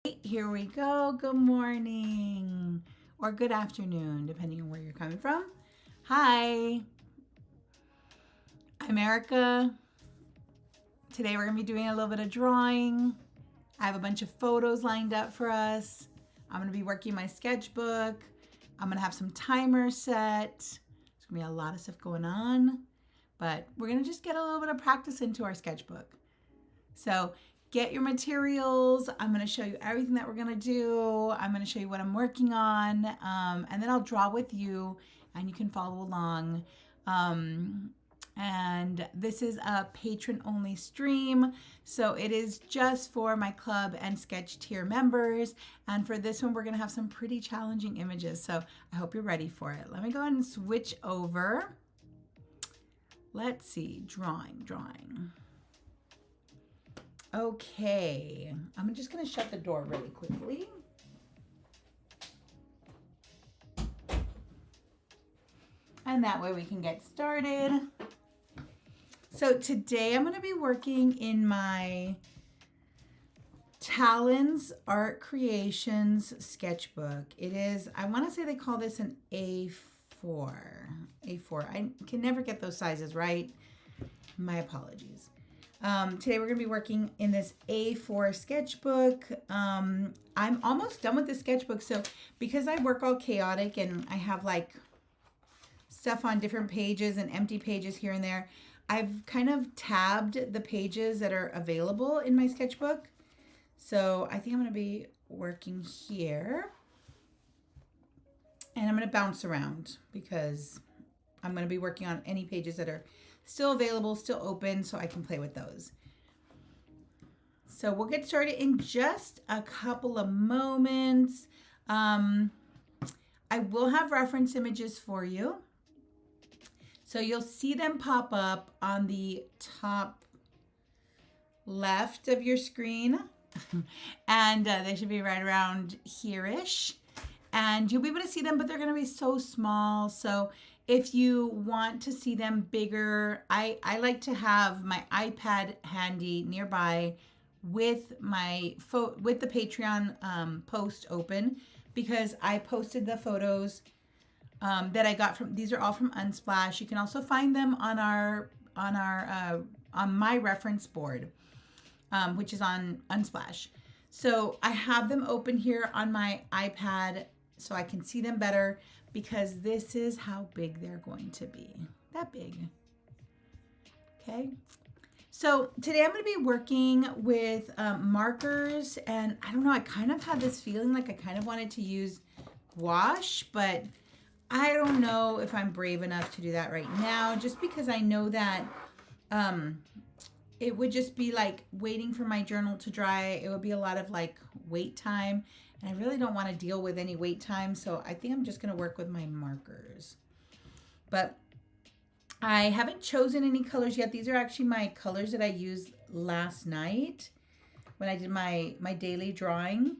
Here we go. Good morning or good afternoon, depending on where you're coming from. Hi, I'm Erica. Today we're going to be doing a little bit of drawing. I have a bunch of photos lined up for us. I'm going to be working my sketchbook. I'm going to have some timers set. There's going to be a lot of stuff going on, but we're going to just get a little bit of practice into our sketchbook. So get your materials. I'm going to show you everything that we're going to do. I'm going to show you what I'm working on, and then I'll draw with you and you can follow along. And this is a patron only stream, so it is just for my club and sketch tier members. And for this one, we're going to have some pretty challenging images, so I hope you're ready for it. Let me go ahead and switch over. Let's see, drawing. Okay, I'm just gonna shut the door really quickly. And that way we can get started. So today I'm gonna be working in my Talons Art Creations sketchbook. It is, I wanna say they call this an A4. I can never get those sizes right. My apologies. Today we're going to be working in this A4 sketchbook. I'm almost done with the sketchbook. So because I work all chaotic and I have like stuff on different pages and empty pages here and there, I've kind of tabbed the pages that are available in my sketchbook. So I think I'm going to be working here. And I'm going to bounce around because I'm going to be working on any pages that are still available, still open, so I can play with those. So we'll get started in just a couple of moments. I will have reference images for you. So you'll see them pop up on the top left of your screen. And they should be right around here-ish. And you'll be able to see them, but they're going to be so small. So if you want to see them bigger, I like to have my iPad handy nearby with with the Patreon post open, because I posted the photos that I got from, these are all from Unsplash. You can also find them on on my reference board, which is on Unsplash. So I have them open here on my iPad so I can see them better, because this is how big they're going to be. That big. Okay. So today I'm going to be working with markers, and I don't know, I kind of had this feeling like I kind of wanted to use gouache, but I don't know if I'm brave enough to do that right now, just because I know that it would just be like waiting for my journal to dry. It would be a lot of like wait time. And I really don't want to deal with any wait time, so I think I'm just going to work with my markers. But I haven't chosen any colors yet. These are actually my colors that I used last night when I did my daily drawing.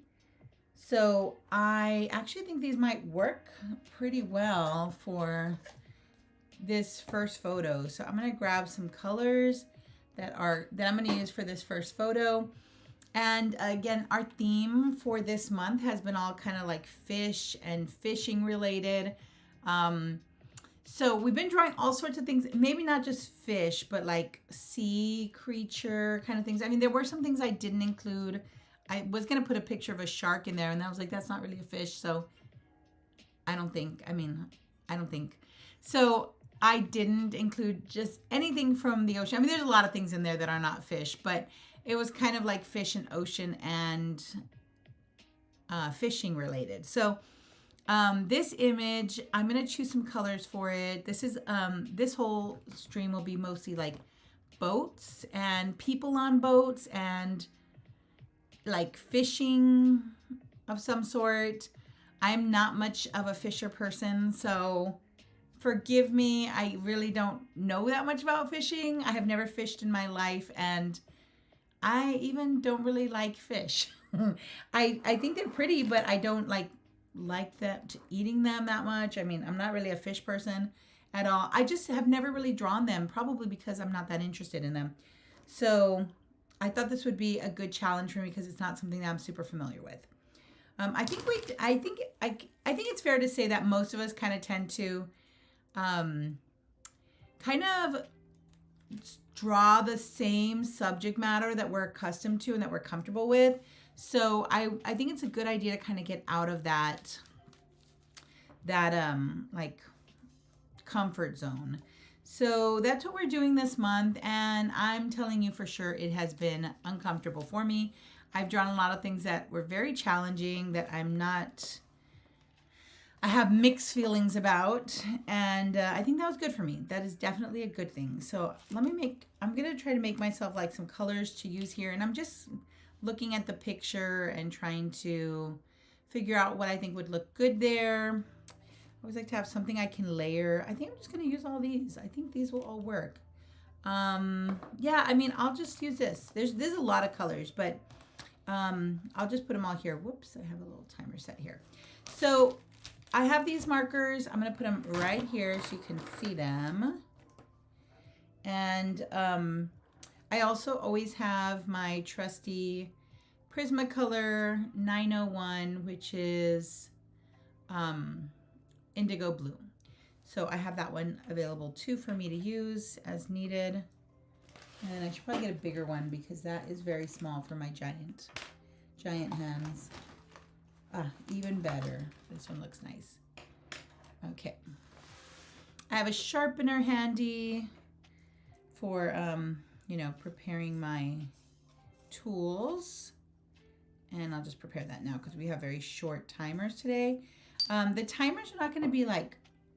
So I actually think these might work pretty well for this first photo. So I'm going to grab some colors that I'm going to use for this first photo. And again, our theme for this month has been all kind of like fish and fishing related. So we've been drawing all sorts of things, maybe not just fish, but like sea creature kind of things. I mean, there were some things I didn't include. I was going to put a picture of a shark in there, and I was like, that's not really a fish. So I don't think. So I didn't include just anything from the ocean. I mean, there's a lot of things in there that are not fish, but it was kind of like fish and ocean and fishing related. So this image, I'm going to choose some colors for it. This is this whole stream will be mostly like boats and people on boats and like fishing of some sort. I'm not much of a fisher person, so forgive me. I really don't know that much about fishing. I have never fished in my life, and I even don't really like fish. I think they're pretty, but I don't like that eating them that much. I mean, I'm not really a fish person at all. I just have never really drawn them, probably because I'm not that interested in them. So I thought this would be a good challenge for me because it's not something that I'm super familiar with. I think it's fair to say that most of us kind of tend to kind of draw the same subject matter that we're accustomed to and that we're comfortable with. So I think it's a good idea to kind of get out of that like comfort zone. So that's what we're doing this month, and I'm telling you for sure it has been uncomfortable for me. I've drawn a lot of things that were very challenging that I have mixed feelings about, and I think that was good for me. That is definitely a good thing. So I'm going to try to make myself like some colors to use here, and I'm just looking at the picture and trying to figure out what I think would look good there. I always like to have something I can layer. I think I'm just going to use all these. I think these will all work. Yeah, I mean, I'll just use this. There's a lot of colors, but I'll just put them all here. Whoops, I have a little timer set here. So I have these markers. I'm going to put them right here so you can see them. And I also always have my trusty Prismacolor 901, which is indigo blue. So I have that one available too for me to use as needed. And I should probably get a bigger one because that is very small for my giant hands. Even better. This one looks nice. Okay. I have a sharpener handy for, preparing my tools. And I'll just prepare that now because we have very short timers today. The timers are not going to be like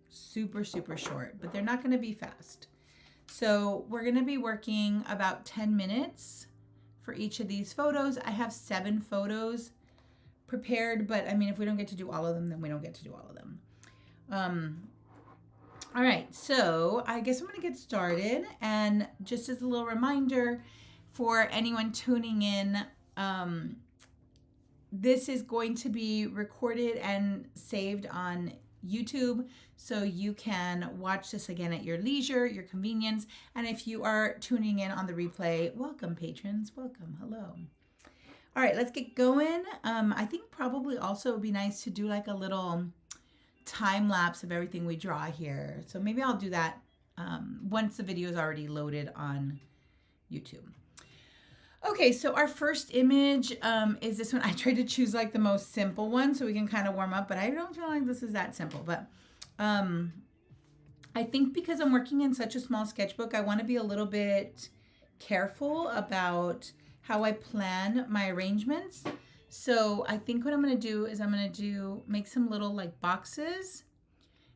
super, super short, but they're not going to be fast. So we're going to be working about 10 minutes for each of these photos. I have 7 photos prepared, but I mean, if we don't get to do all of them, then we don't get to do all of them. All right, so I guess I'm going to get started. And just as a little reminder for anyone tuning in, this is going to be recorded and saved on YouTube, so you can watch this again at your leisure, your convenience. And if you are tuning in on the replay, welcome patrons, welcome, hello. All right, let's get going. I think probably also it would be nice to do like a little time lapse of everything we draw here. So maybe I'll do that once the video is already loaded on YouTube. Okay, so our first image is this one. I tried to choose like the most simple one so we can kind of warm up, but I don't feel like this is that simple. But I think because I'm working in such a small sketchbook, I want to be a little bit careful about how I plan my arrangements. So I think what I'm going to do is I'm going to make some little like boxes,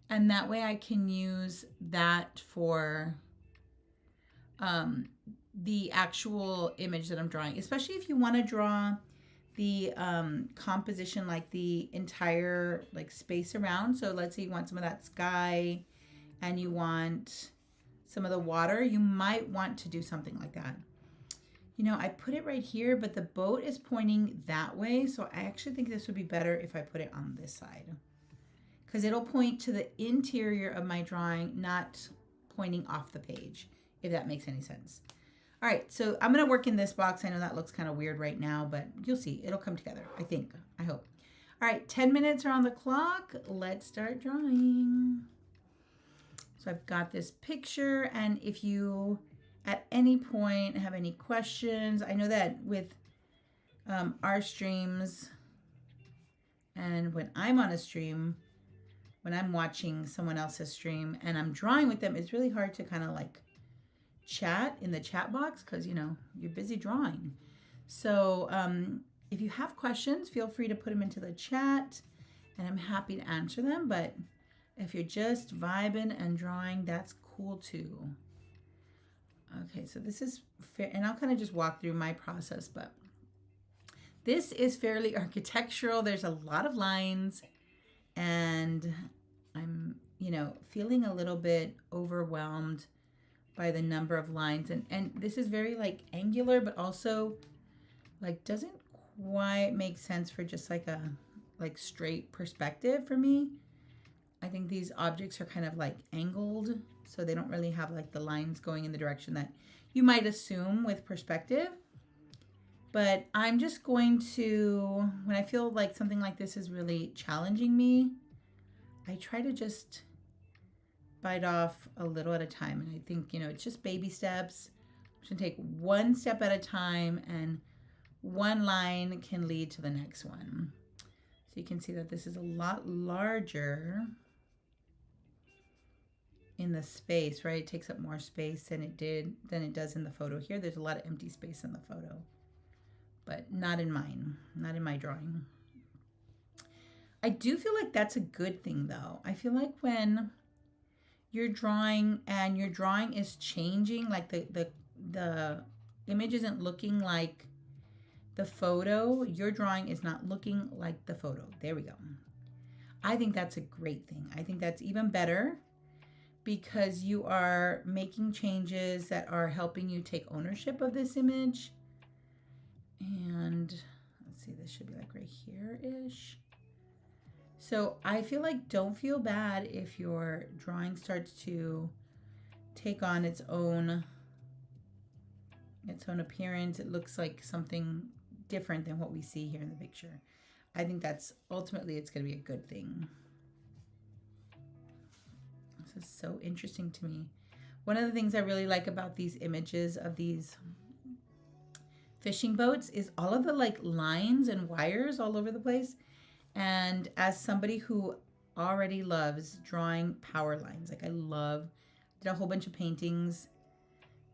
and that way I can use that for the actual image that I'm drawing, especially if you want to draw the composition, like the entire like space around. So let's say you want some of that sky and you want some of the water, you might want to do something like that. You know, I put it right here, but the boat is pointing that way. So I actually think this would be better if I put it on this side, because it'll point to the interior of my drawing, not pointing off the page, if that makes any sense. All right, so I'm going to work in this box. I know that looks kind of weird right now, but you'll see. It'll come together, I think. I hope. All right, 10 minutes are on the clock. Let's start drawing. So I've got this picture, and if you at any point have any questions, I know that with our streams and when I'm on a stream, when I'm watching someone else's stream and I'm drawing with them, it's really hard to kind of like chat in the chat box because, you know, you're busy drawing. So if you have questions, feel free to put them into the chat and I'm happy to answer them. But if you're just vibing and drawing, that's cool too. Okay, so this is fair, and I'll kind of just walk through my process, but this is fairly architectural. There's a lot of lines and I'm, you know, feeling a little bit overwhelmed by the number of lines, and this is very like angular, but also like doesn't quite make sense for just like a like straight perspective for me. I think these objects are kind of like angled, so they don't really have like the lines going in the direction that you might assume with perspective. But I'm just going to, when I feel like something like this is really challenging me, I try to just bite off a little at a time. And I think, it's just baby steps. I'm just gonna take one step at a time, and one line can lead to the next one. So you can see that this is a lot larger in the space, right? It takes up more space than it does in the photo. Here, there's a lot of empty space in the photo, but not in mine, not in my drawing. I do feel like that's a good thing, though. I feel like when you're drawing and your drawing is changing, like the image isn't looking like the photo, your drawing is not looking like the photo. There we go. I think that's a great thing. I think that's even better because you are making changes that are helping you take ownership of this image. And let's see, this should be like right here-ish. So I feel like don't feel bad if your drawing starts to take on its own appearance. It looks like something different than what we see here in the picture. I think that's ultimately it's going to be a good thing. This is so interesting to me. One of the things I really like about these images of these fishing boats is all of the like lines and wires all over the place. And as somebody who already loves drawing power lines, like I did a whole bunch of paintings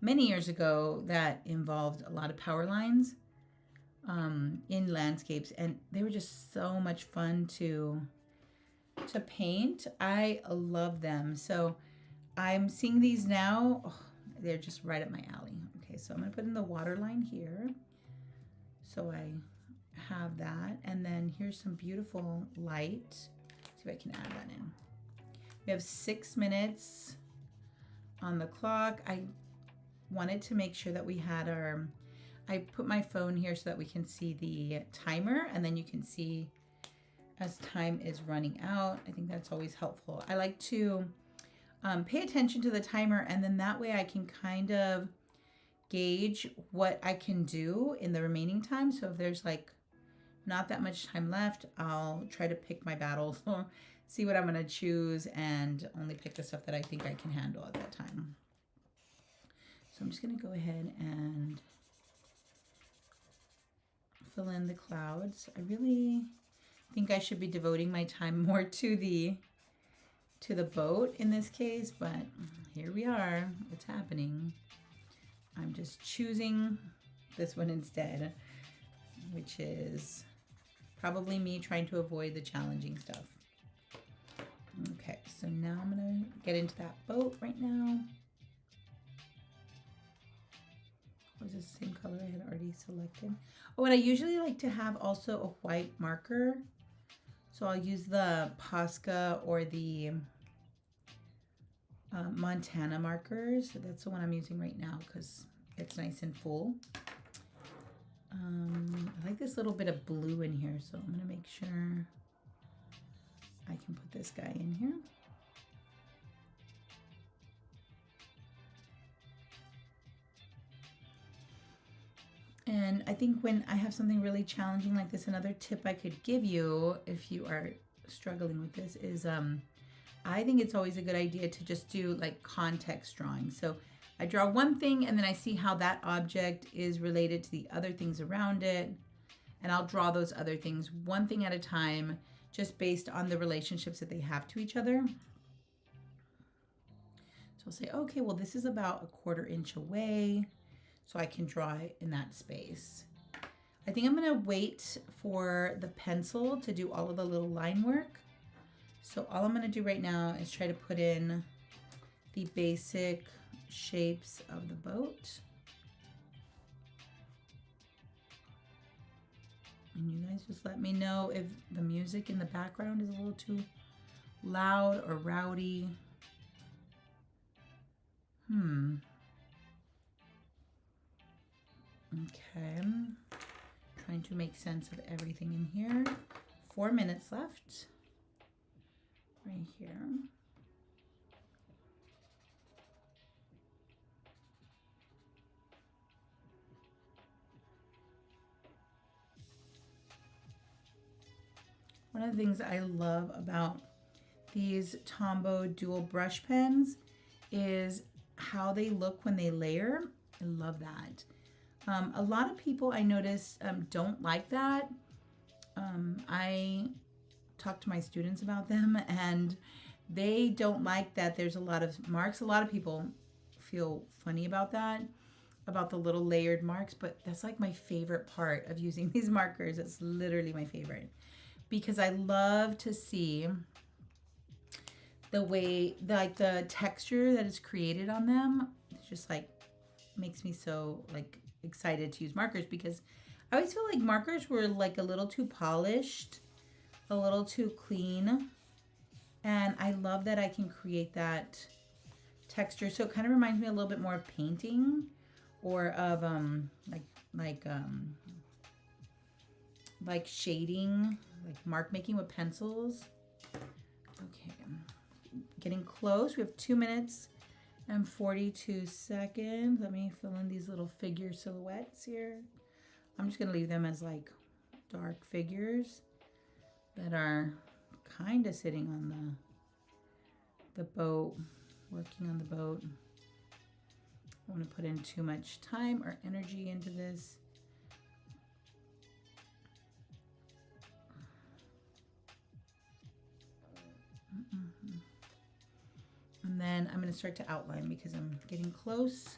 many years ago that involved a lot of power lines in landscapes, and they were just so much fun to paint. I love them. So I'm seeing these now. Oh, they're just right up my alley. Okay, so I'm gonna put in the water line here. So I have that, and then here's some beautiful light. See if I can add that in. We have 6 minutes on the clock. I wanted to make sure that we had I put my phone here so that we can see the timer, and then you can see as time is running out. I think that's always helpful. I like to pay attention to the timer, and then that way I can kind of gauge what I can do in the remaining time. So if there's like not that much time left, I'll try to pick my battles, see what I'm gonna choose, and only pick the stuff that I think I can handle at that time. So I'm just gonna go ahead and fill in the clouds. I really think I should be devoting my time more to the boat in this case, but here we are, it's happening. I'm just choosing this one instead, which is probably me trying to avoid the challenging stuff. Okay, so now I'm gonna get into that boat right now. Was this the same color I had already selected? Oh, and I usually like to have also a white marker. So I'll use the Posca or the Montana markers. So that's the one I'm using right now because it's nice and full. I like this little bit of blue in here, so I'm gonna make sure I can put this guy in here. And I think when I have something really challenging like this, another tip I could give you if you are struggling with this is I think it's always a good idea to just do like context drawing. So I draw one thing and then I see how that object is related to the other things around it. And I'll draw those other things one thing at a time, just based on the relationships that they have to each other. So I'll say, okay, well, this is about a 1/4 inch away, so I can draw it in that space. I think I'm gonna wait for the pencil to do all of the little line work. So all I'm gonna do right now is try to put in the basic shapes of the boat. And you guys just let me know if the music in the background is a little too loud or rowdy. Okay, trying to make sense of everything in here. 4 minutes left. Right here. One of the things I love about these Tombow dual brush pens is how they look when they layer. I love that. A lot of people I notice don't like that. I talk to my students about them and they don't like that there's a lot of marks. A lot of people feel funny about that, about the little layered marks, but that's like my favorite part of using these markers. It's literally my favorite because I love to see the way, like the texture that is created on them. It's just like makes me so like excited to use markers because I always feel like markers were like a little too polished, a little too clean. And I love that I can create that texture. So it kind of reminds me a little bit more of painting or of like shading, like mark making with pencils. Okay, getting close. We have 2 minutes and 42 seconds. Let me fill in these little figure silhouettes here. I'm just gonna leave them as like dark figures that are kind of sitting on the boat, working on the boat. I don't want to put in too much time or energy into this. And then I'm going to start to outline because I'm getting close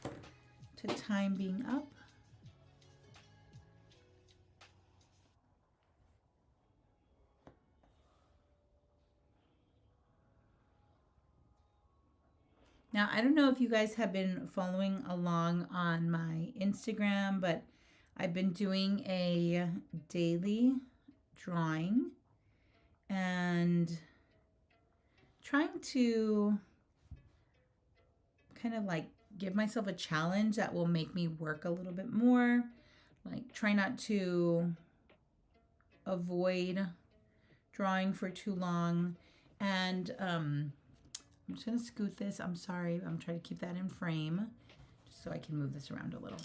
to time being up. Now, I don't know if you guys have been following along on my Instagram, but I've been doing a daily drawing and trying to kind of like give myself a challenge that will make me work a little bit more. Like try not to avoid drawing for too long. And I'm just going to scoot this. I'm sorry. I'm trying to keep that in frame just so I can move this around a little.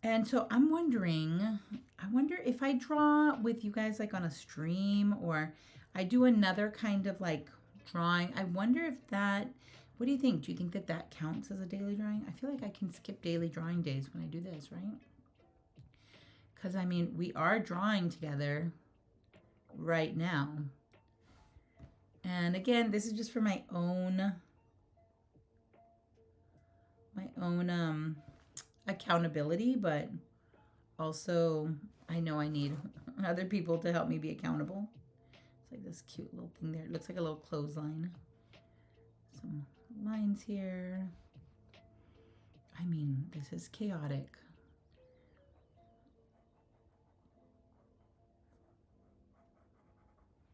And so I'm wondering, I wonder if I draw with you guys like on a stream or I do another kind of like drawing. I wonder if that, what do you think? Do you think that that counts as a daily drawing? I feel like I can skip daily drawing days when I do this, right? Because I mean, we are drawing together right now. And again, this is just for my own accountability, but also I know I need other people to help me be accountable. It's like this cute little thing there. It looks like a little clothesline. Some lines here. I mean, this is chaotic.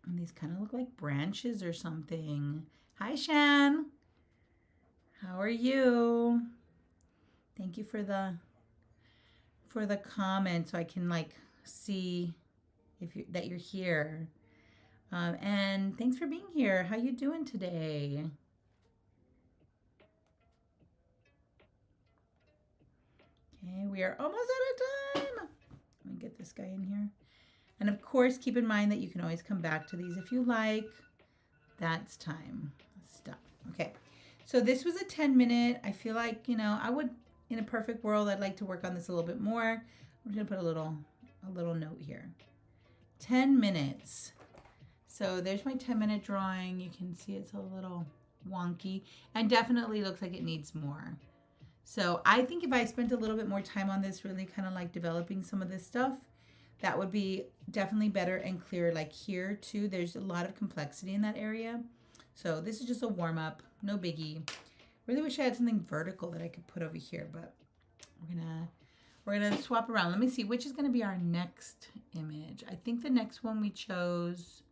And these kind of look like branches or something. Hi, Shan. How are you? Thank you for the comment so I can like see if you that you're here. And thanks for being here. How you doing today? Okay, we are almost out of time. Let me get this guy in here. And of course, keep in mind that you can always come back to these if you like. That's time. Stop. Okay. So this was a 10-minute. I feel like, you know, I would, in a perfect world, I'd like to work on this a little bit more. I'm just going to put a little note here. 10 minutes. So there's my 10-minute drawing. You can see it's a little wonky and definitely looks like it needs more. So I think if I spent a little bit more time on this, really kind of like developing some of this stuff, that would be definitely better and clearer. Like here too, there's a lot of complexity in that area. So this is just a warm up, no biggie. Really wish I had something vertical that I could put over here, but we're gonna swap around. Let me see which is gonna be our next image. I think the next one we chose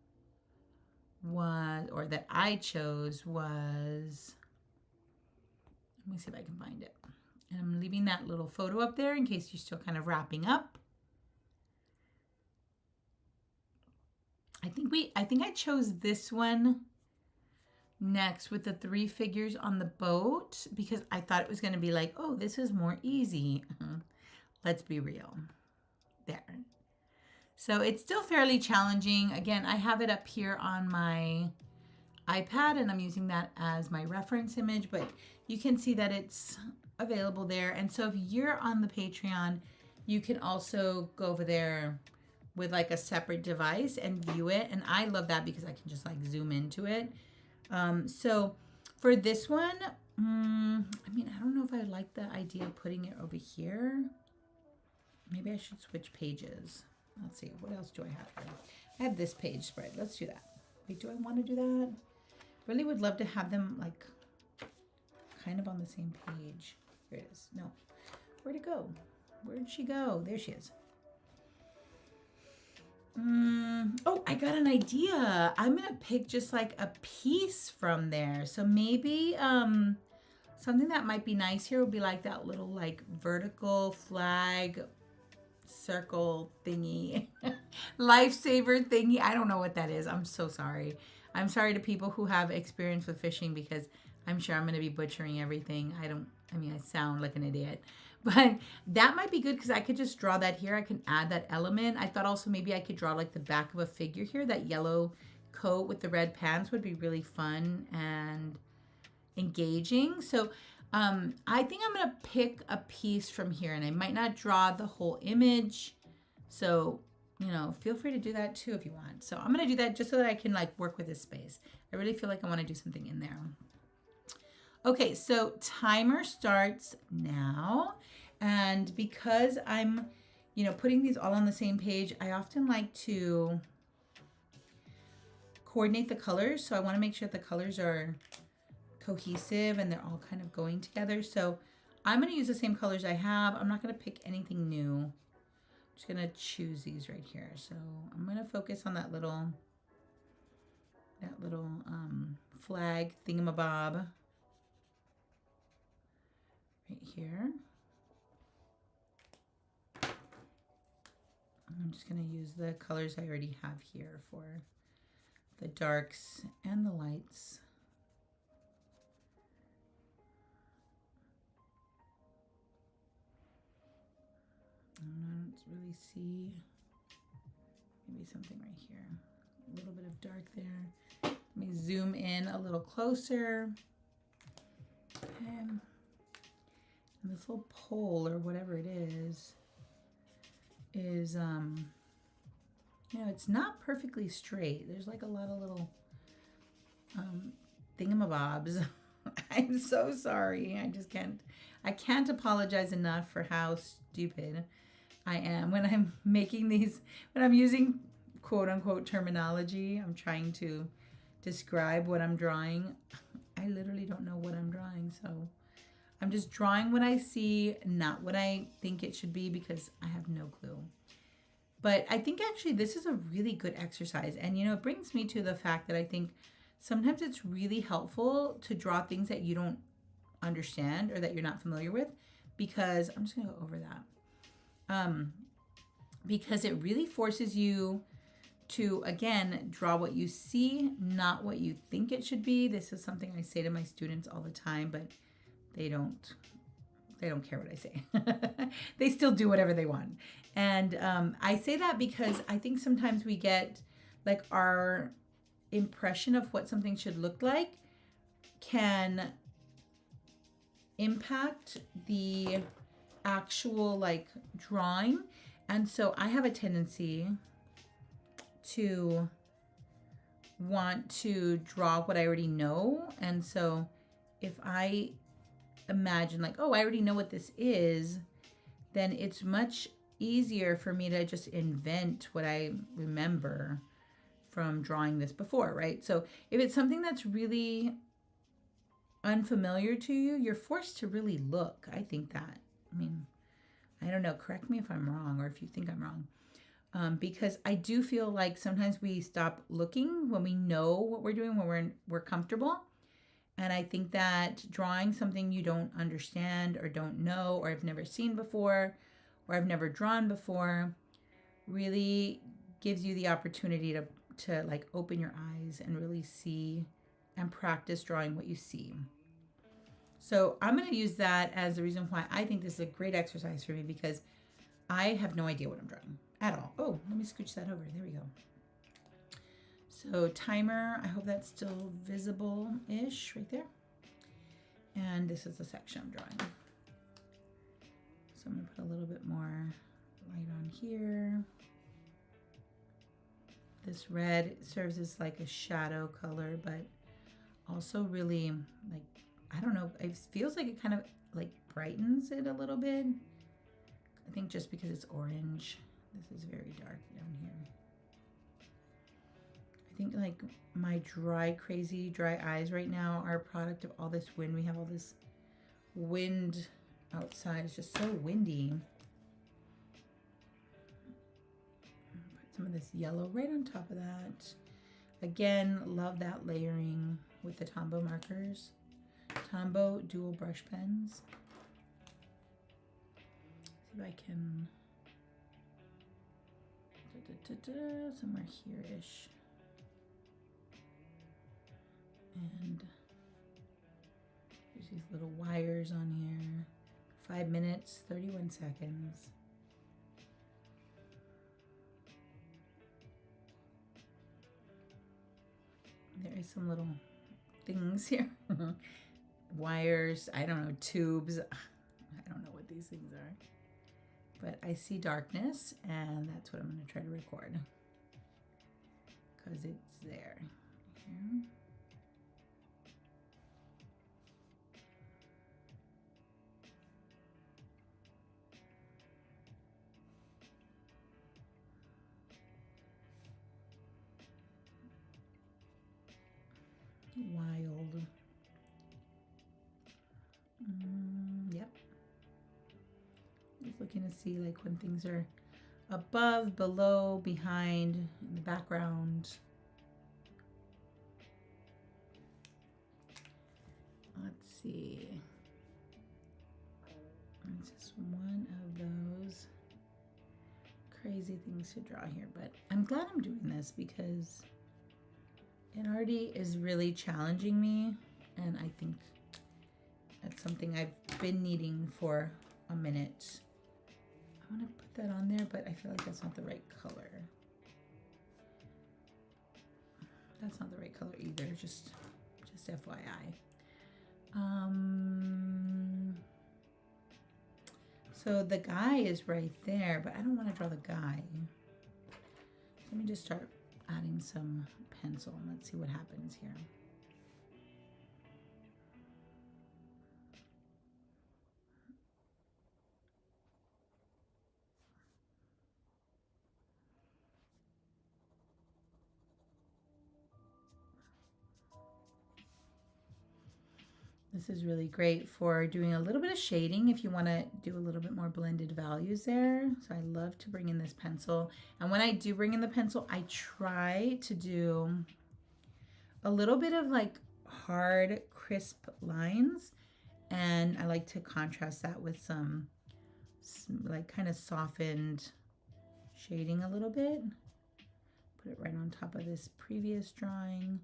was, or that I chose was, let me see if I can find it. And I'm leaving that little photo up there in case you're still kind of wrapping up. I think I chose this one next with the 3 figures on the boat because I thought it was going to be like, oh, this is more easy. Let's be real. There. So it's still fairly challenging. Again, I have it up here on my iPad and I'm using that as my reference image, but you can see that it's available there. And so if you're on the Patreon, you can also go over there with like a separate device and view it. And I love that because I can just like zoom into it. So for this one, I mean, I don't know if I like the idea of putting it over here. Maybe I should switch pages. Let's see, what else do I have here? I have this page spread. Let's do that. Wait, do I want to do that? Really would love to have them like kind of on the same page. Here it is. No. Where'd it go? Where'd she go? There she is. Oh, I got an idea. I'm going to pick just like a piece from there. So maybe something that might be nice here would be like that little like vertical flag circle thingy. Lifesaver thingy. I don't know what that is. I'm so sorry. I'm sorry to people who have experience with fishing because I'm sure I'm going to be butchering everything. I mean, I sound like an idiot. But that might be good because I could just draw that here. I can add that element. I thought also maybe I could draw like the back of a figure here. That yellow coat with the red pants would be really fun and engaging. So I think I'm going to pick a piece from here, and I might not draw the whole image. So, you know, feel free to do that too if you want. So I'm going to do that just so that I can like work with this space. I really feel like I want to do something in there. Okay, so timer starts now. And because I'm, you know, putting these all on the same page, I often like to coordinate the colors. So I want to make sure the colors are cohesive and they're all kind of going together. So I'm going to use the same colors I have. I'm not going to pick anything new. I'm just going to choose these right here. So I'm going to focus on that little flag thingamabob right here. I'm just going to use the colors I already have here for the darks and the lights. I don't really see, maybe something right here. A little bit of dark there. Let me zoom in a little closer. Okay. And this little pole or whatever it is, you know, it's not perfectly straight. There's like a lot of little thingamabobs. I'm so sorry. I can't apologize enough for how stupid I am when I'm making these, when I'm using quote unquote terminology. I'm trying to describe what I'm drawing. I literally don't know what I'm drawing, so I'm just drawing what I see, not what I think it should be, because I have no clue. But I think actually this is a really good exercise. And, you know, it brings me to the fact that I think sometimes it's really helpful to draw things that you don't understand or that you're not familiar with, because I'm just going to go over that. Because it really forces you to, again, draw what you see, not what you think it should be. This is something I say to my students all the time, but they don't care what I say. They still do whatever they want. And I say that because I think sometimes we get like our impression of what something should look like can impact the actual like drawing. And so I have a tendency to want to draw what I already know. And so if I imagine like, oh, I already know what this is, then it's much easier for me to just invent what I remember from drawing this before, right? So if it's something that's really unfamiliar to you, you're forced to really look. I think that. I mean, I don't know. Correct me if I'm wrong or if you think I'm wrong. Because I do feel like sometimes we stop looking when we know what we're doing, when we're comfortable. And I think that drawing something you don't understand or don't know or have never seen before or I've never drawn before really gives you the opportunity to like open your eyes and really see and practice drawing what you see. So I'm going to use that as the reason why I think this is a great exercise for me, because I have no idea what I'm drawing. at all. Oh, let me scooch that over. There we go. So timer, I hope that's still visible-ish right there. And this is the section I'm drawing. So I'm gonna put a little bit more light on here. This red serves as like a shadow color, but also really like, I don't know, it feels like it kind of like brightens it a little bit. I think just because it's orange. This is very dark down here. I think like my crazy dry eyes right now are a product of all this wind. We have all this wind outside. It's just so windy. Put some of this yellow right on top of that. Again, love that layering with the Tombow markers. Tombow dual brush pens. See if I can somewhere here-ish. And there's these little wires on here. 5 minutes, 31 seconds. There is some little things here. Wires, I don't know, tubes. I don't know what these things are. But I see darkness, and that's what I'm going to try to record. Because it's there. Here. Wild. Yep. Just looking to see like when things are above, below, behind, in the background. Let's see. It's just one of those crazy things to draw here, but I'm glad I'm doing this because it already is really challenging me, and I think that's something I've been needing for a minute. I want to put that on there, but I feel like that's not the right color. That's not the right color either, just FYI. So the guy is right there, but I don't want to draw the guy. Let me just start adding some pencil. Let's see what happens here. This is really great for doing a little bit of shading if you want to do a little bit more blended values there. So I love to bring in this pencil. And when I do bring in the pencil, I try to do a little bit of like hard, crisp lines. And I like to contrast that with some like kind of softened shading a little bit. Put it right on top of this previous drawing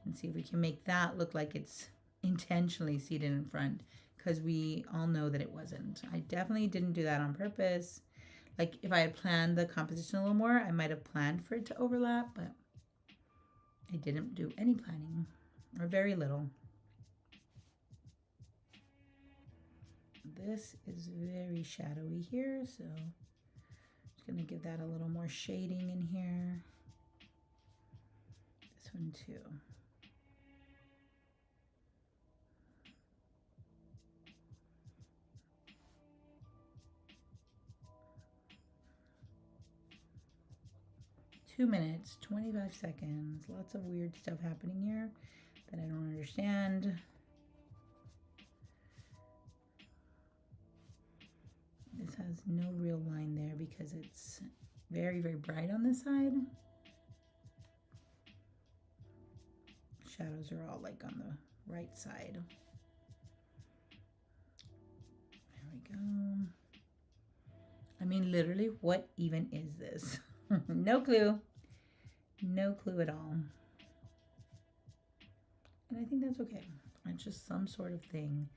and see if we can make that look like it's intentionally seated in front, because we all know that it wasn't. I definitely didn't do that on purpose. Like if I had planned the composition a little more, I might have planned for it to overlap, but I didn't do any planning, or very little. This is very shadowy here, so just gonna give that a little more shading in here. This one too. Two minutes, 25 seconds. Lots of weird stuff happening here that I don't understand. This has no real line there because it's very, very bright on this side. Shadows are all like on the right side. There we go. I mean, literally, what even is this? No clue. No clue at all. And I think that's okay. It's just some sort of thing.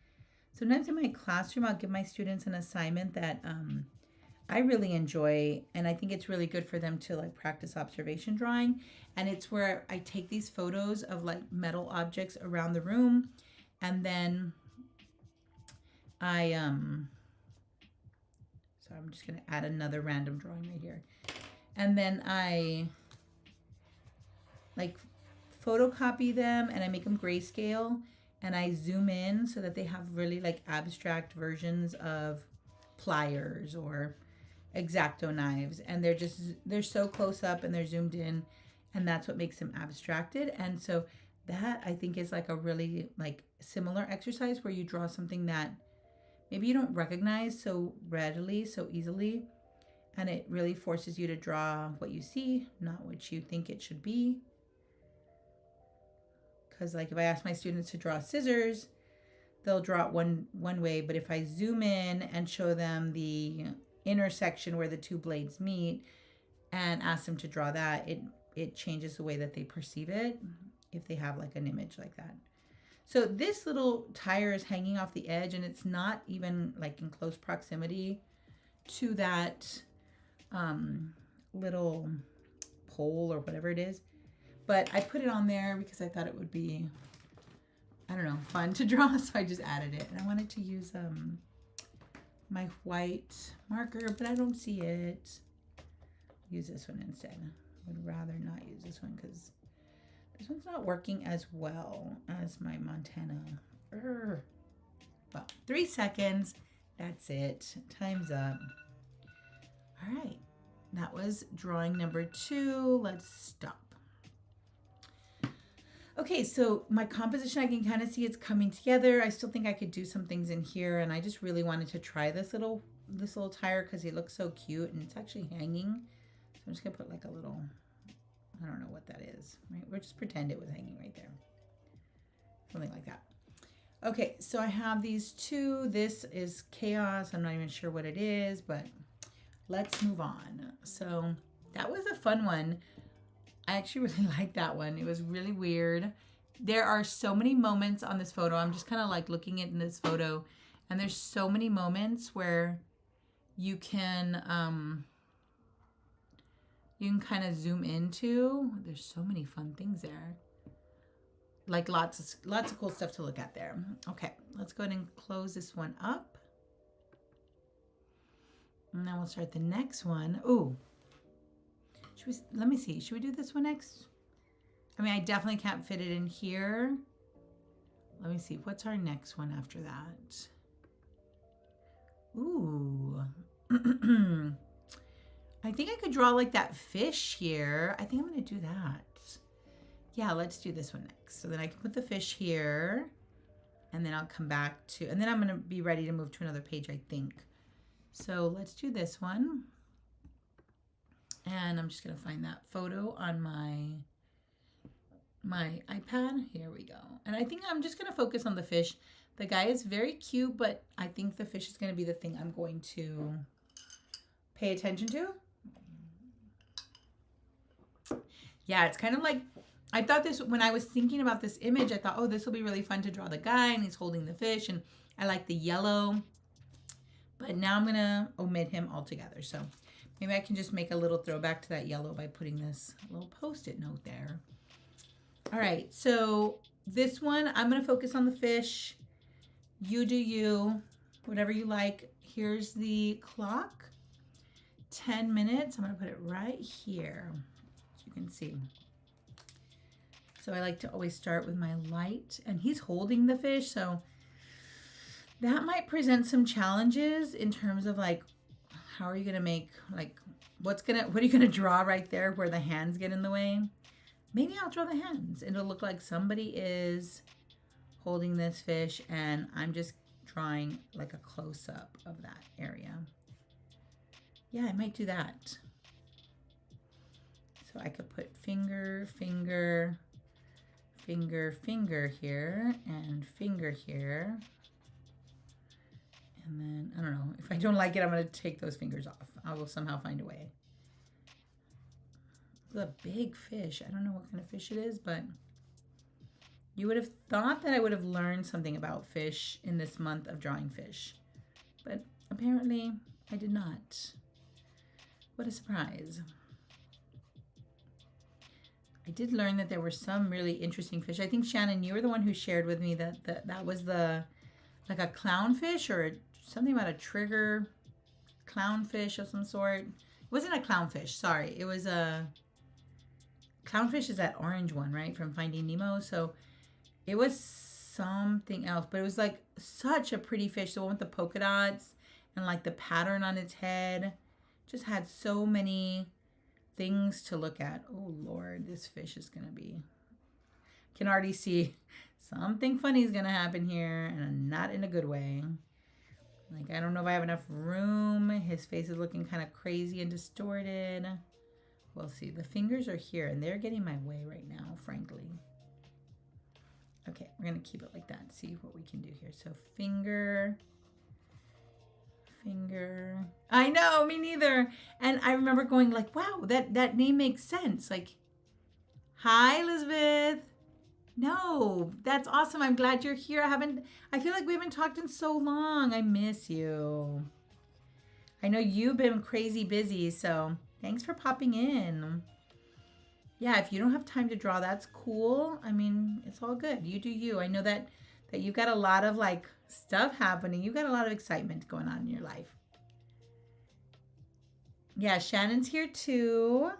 Sometimes in my classroom, I'll give my students an assignment that I really enjoy, and I think it's really good for them to like practice observation drawing. And it's where I take these photos of like metal objects around the room, and then I so I'm just gonna add another random drawing right here, and then I like photocopy them and I make them grayscale, and I zoom in so that they have really like abstract versions of pliers or X-Acto knives, and they're so close up and they're zoomed in, and that's what makes them abstracted. And so that I think is like a really like similar exercise where you draw something that maybe you don't recognize so readily, so easily, and it really forces you to draw what you see, not what you think it should be. Because like if I ask my students to draw scissors, they'll draw it one way, but if I zoom in and show them the intersection where the two blades meet and ask them to draw that, it changes the way that they perceive it if they have like an image like that. So this little tire is hanging off the edge, and it's not even like in close proximity to that little pole or whatever it is. But I put it on there because I thought it would be, I don't know, fun to draw, so I just added it. And I wanted to use my white marker, but I don't see it. Use this one instead. I would rather not use this one because this one's not working as well as my Montana. Well, 3 seconds. That's it. Time's up. All right. That was drawing number 2. Let's stop. Okay, so my composition, I can kind of see it's coming together. I still think I could do some things in here, and I just really wanted to try this little tire because he looks so cute, and it's actually hanging. So I'm just gonna put like a little, I don't know what that is, right? We'll just pretend it was hanging right there. Something like that. Okay, so I have these two. This is chaos. I'm not even sure what it is, but let's move on. So that was a fun one. I actually really like that one. It was really weird. There are so many moments on this photo. I'm just kind of like looking at this photo, and there's so many moments where you can kind of zoom into. There's so many fun things there. Like lots of cool stuff to look at there. Okay, let's go ahead and close this one up. And then we'll start the next one. Ooh. Let me see. Should we do this one next? I mean, I definitely can't fit it in here. Let me see. What's our next one after that? Ooh. I think I could draw like that fish here. I think I'm going to do that. Yeah, let's do this one next. So then I can put the fish here. And then I'll come back to... And then I'm going to be ready to move to another page, I think. So let's do this one. And I'm just going to find that photo on my iPad. Here we go. And I think I'm just going to focus on the fish. The guy is very cute, but I think the fish is going to be the thing I'm going to pay attention to. Yeah, it's kind of like, I thought this, when I was thinking about this image, I thought, oh, this will be really fun to draw the guy and he's holding the fish, and I like the yellow. But now I'm going to omit him altogether. So maybe I can just make a little throwback to that yellow by putting this little Post-it note there. All right, so this one, I'm going to focus on the fish. You do you, whatever you like. Here's the clock, 10 minutes. I'm going to put it right here, as you can see. So I like to always start with my light, and he's holding the fish, so that might present some challenges in terms of like, how are you going to make, like, what are you going to draw right there where the hands get in the way? Maybe I'll draw the hands. It'll look like somebody is holding this fish, and I'm just drawing like a close-up of that area. Yeah, I might do that. So I could put finger, finger, finger, finger here, and finger here. And then, I don't know, if I don't like it, I'm going to take those fingers off. I will somehow find a way. It's a big fish. I don't know what kind of fish it is, but you would have thought that I would have learned something about fish in this month of drawing fish. But apparently, I did not. What a surprise. I did learn that there were some really interesting fish. I think, Shannon, you were the one who shared with me that was like a clownfish or something about a trigger clownfish of some sort. It wasn't a clownfish, sorry. It was a clownfish is that orange one, right? From Finding Nemo. So it was something else, but it was like such a pretty fish. The one with the polka dots and like the pattern on its head. Just had so many things to look at. Oh Lord, this fish is gonna be, can already see something funny is gonna happen here, and not in a good way. Like, I don't know if I have enough room. His face is looking kind of crazy and distorted. We'll see. The fingers are here and they're getting my way right now, frankly. Okay, we're gonna keep it like that. See what we can do here. So finger. I know, me neither. And I remember going like, wow, that name makes sense. Like, hi, Elizabeth. No, that's awesome. I'm glad you're here. I feel like we haven't talked in so long. I miss you. I know you've been crazy busy, so thanks for popping in. Yeah, if you don't have time to draw, that's cool. I mean, it's all good. You do you. I know that you've got a lot of like stuff happening. You've got a lot of excitement going on in your life. Yeah, Shannon's here too.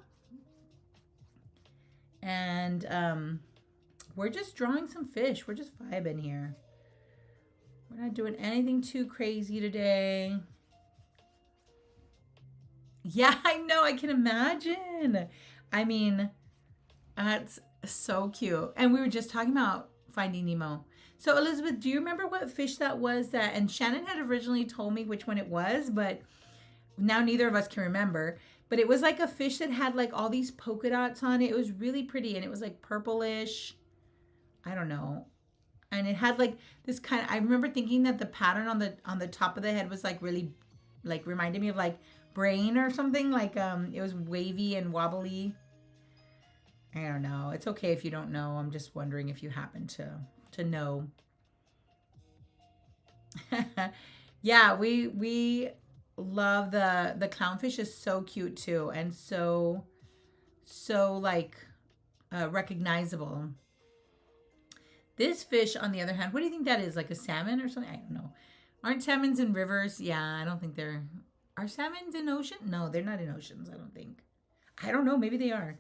And we're just drawing some fish. We're just vibing here. We're not doing anything too crazy today. Yeah, I know. I can imagine. I mean, that's so cute. And we were just talking about Finding Nemo. So Elizabeth, do you remember what fish that was that, and Shannon had originally told me which one it was, but now neither of us can remember. But it was like a fish that had like all these polka dots on it. It was really pretty and it was like purplish. I don't know. And it had like this kind of, I remember thinking that the pattern on the top of the head was like really like reminded me of like brain or something. Like it was wavy and wobbly. I don't know. It's okay if you don't know. I'm just wondering if you happen to know. Yeah, we love the clownfish is so cute too, and so like recognizable. This fish, on the other hand, what do you think that is? Like a salmon or something? I don't know. Aren't salmons in rivers? Yeah, I don't think they're. Are salmons in ocean? No, they're not in oceans, I don't think. I don't know. Maybe they are.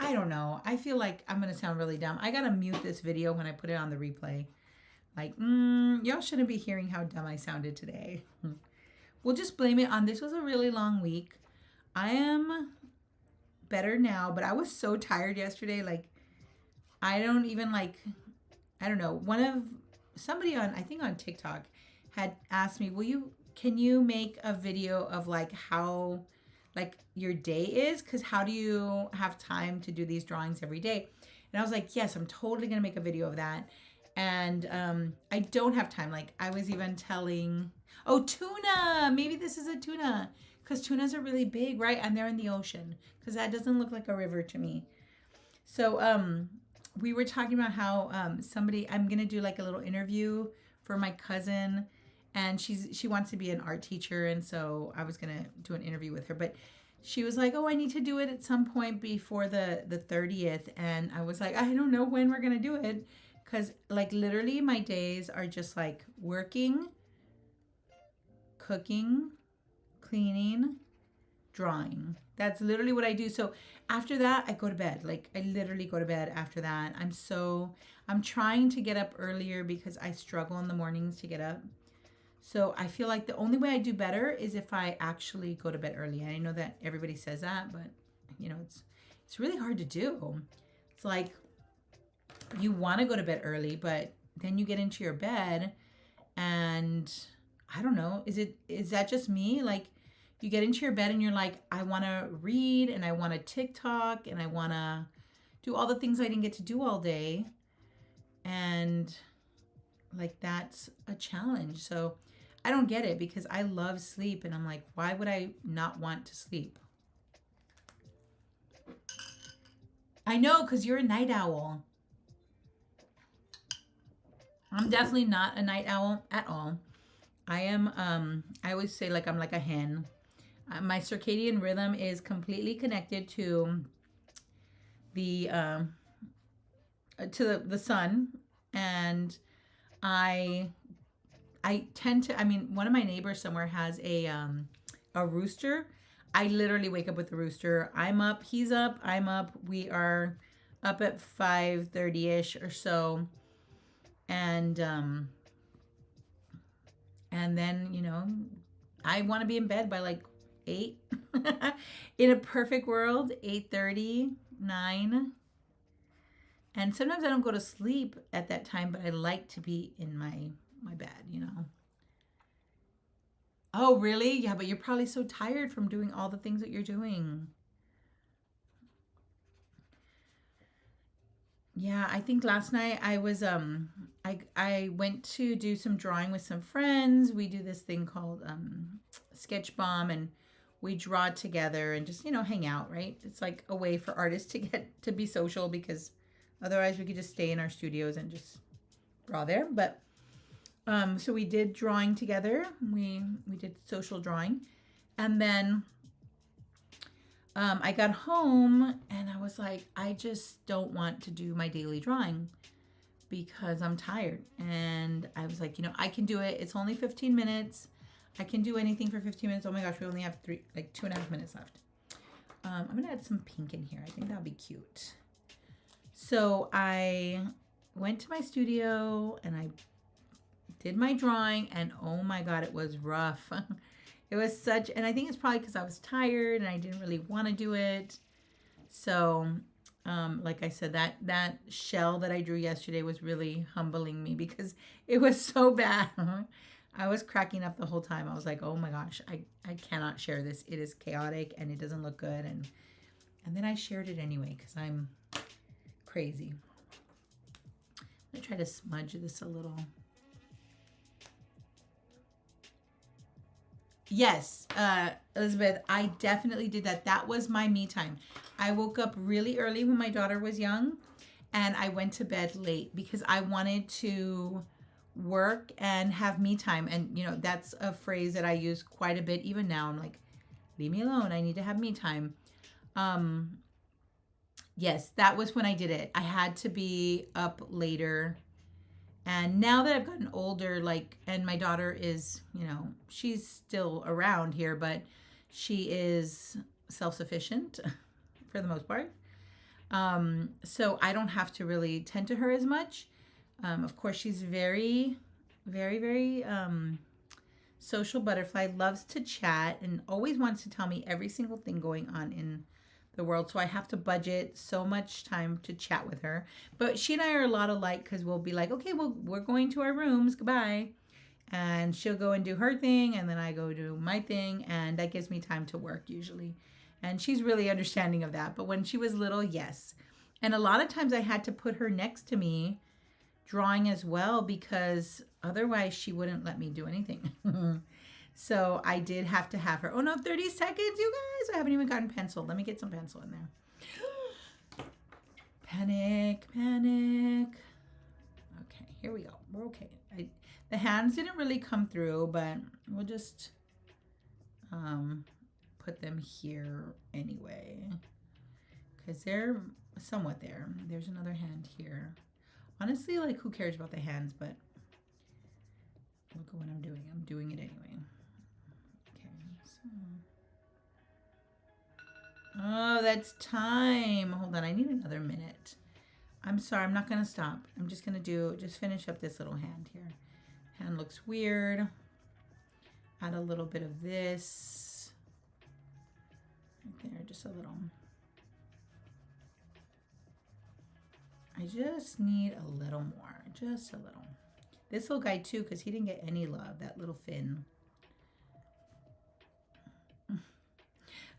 I don't know. I feel like I'm going to sound really dumb. I got to mute this video when I put it on the replay. Like, y'all shouldn't be hearing how dumb I sounded today. We'll just blame it on this was a really long week. I am better now, but I was so tired yesterday. Like, I don't even like, I don't know. Somebody on, I think on TikTok had asked me, can you make a video of like how like your day is? Because how do you have time to do these drawings every day? And I was like, yes, I'm totally going to make a video of that. And I don't have time. Like I was even telling, oh, tuna. Maybe this is a tuna. Because tunas are really big, right? And they're in the ocean. Because that doesn't look like a river to me. So we were talking about how I'm going to do like a little interview for my cousin. And she wants to be an art teacher. And so I was going to do an interview with her. But she was like, oh, I need to do it at some point before the 30th. And I was like, I don't know when we're going to do it. Because like literally my days are just like working, cooking, cleaning, drawing. That's literally what I do. So after that, I go to bed. Like I literally go to bed after that. I'm trying to get up earlier because I struggle in the mornings to get up. So I feel like the only way I do better is if I actually go to bed early. And I know that everybody says that, but you know, it's really hard to do. It's like you want to go to bed early, but then you get into your bed and I don't know, is that just me? Like you get into your bed and you're like, I want to read and I want to TikTok and I want to do all the things I didn't get to do all day. And like, that's a challenge. So I don't get it because I love sleep. And I'm like, why would I not want to sleep? I know, because you're a night owl. I'm definitely not a night owl at all. I am, I always say like I'm like a hen. My circadian rhythm is completely connected to the sun, and I tend to. I mean, one of my neighbors somewhere has a rooster. I literally wake up with the rooster. I'm up, he's up, I'm up. We are up at 5:30 ish or so, and then I want to be in bed by like 8. In a perfect world, 8:30, 9. And sometimes I don't go to sleep at that time, but I like to be in my bed. Oh, really? Yeah, but you're probably so tired from doing all the things that you're doing. Yeah, I think last night I was I went to do some drawing with some friends. We do this thing called Sketch Bomb, and we draw together and just, hang out, right? It's like a way for artists to get to be social, because otherwise we could just stay in our studios and just draw there. But so we did drawing together. We did social drawing. And then I got home and I was like, I just don't want to do my daily drawing because I'm tired. And I was like, I can do it. It's only 15 minutes. I can do anything for 15 minutes. Oh my gosh, we only have 2.5 minutes left. I'm going to add some pink in here. I think that'll be cute. So I went to my studio and I did my drawing, and oh my God, it was rough. It was and I think it's probably because I was tired and I didn't really want to do it. So, like I said, that shell that I drew yesterday was really humbling me because it was so bad. I was cracking up the whole time. I was like, oh my gosh, I cannot share this. It is chaotic and it doesn't look good. And then I shared it anyway because I'm crazy. I'm going to try to smudge this a little. Yes, Elizabeth, I definitely did that. That was my me time. I woke up really early when my daughter was young, and I went to bed late because I wanted to work and have me time. And, that's a phrase that I use quite a bit. Even now, I'm like, leave me alone. I need to have me time. Yes, that was when I did it. I had to be up later. And now that I've gotten older, and my daughter is, she's still around here, but she is self-sufficient for the most part. So I don't have to really tend to her as much. Of course, she's very, very, very social butterfly, loves to chat, and always wants to tell me every single thing going on in the world. So I have to budget so much time to chat with her. But she and I are a lot alike because we'll be like, okay, well, we're going to our rooms. Goodbye. And she'll go and do her thing, and then I go do my thing, and that gives me time to work usually. And she's really understanding of that. But when she was little, yes. And a lot of times I had to put her next to me drawing as well because otherwise she wouldn't let me do anything. So I did have to have her. Oh no, 30 seconds, you guys. I haven't even gotten pencil. Let me get some pencil in there. Panic, panic. Okay, here we go. We're okay. The hands didn't really come through, but we'll just put them here anyway. Because they're somewhat there. There's another hand here. Honestly, who cares about the hands, but look at what I'm doing. I'm doing it anyway. Oh, that's time. Hold on, I need another minute. I'm sorry, I'm not gonna stop. I'm just gonna just finish up this little hand here. Hand looks weird. Add a little bit of this. Right there, just a little. I just need a little more, just a little. This little guy too, because he didn't get any love, that little fin.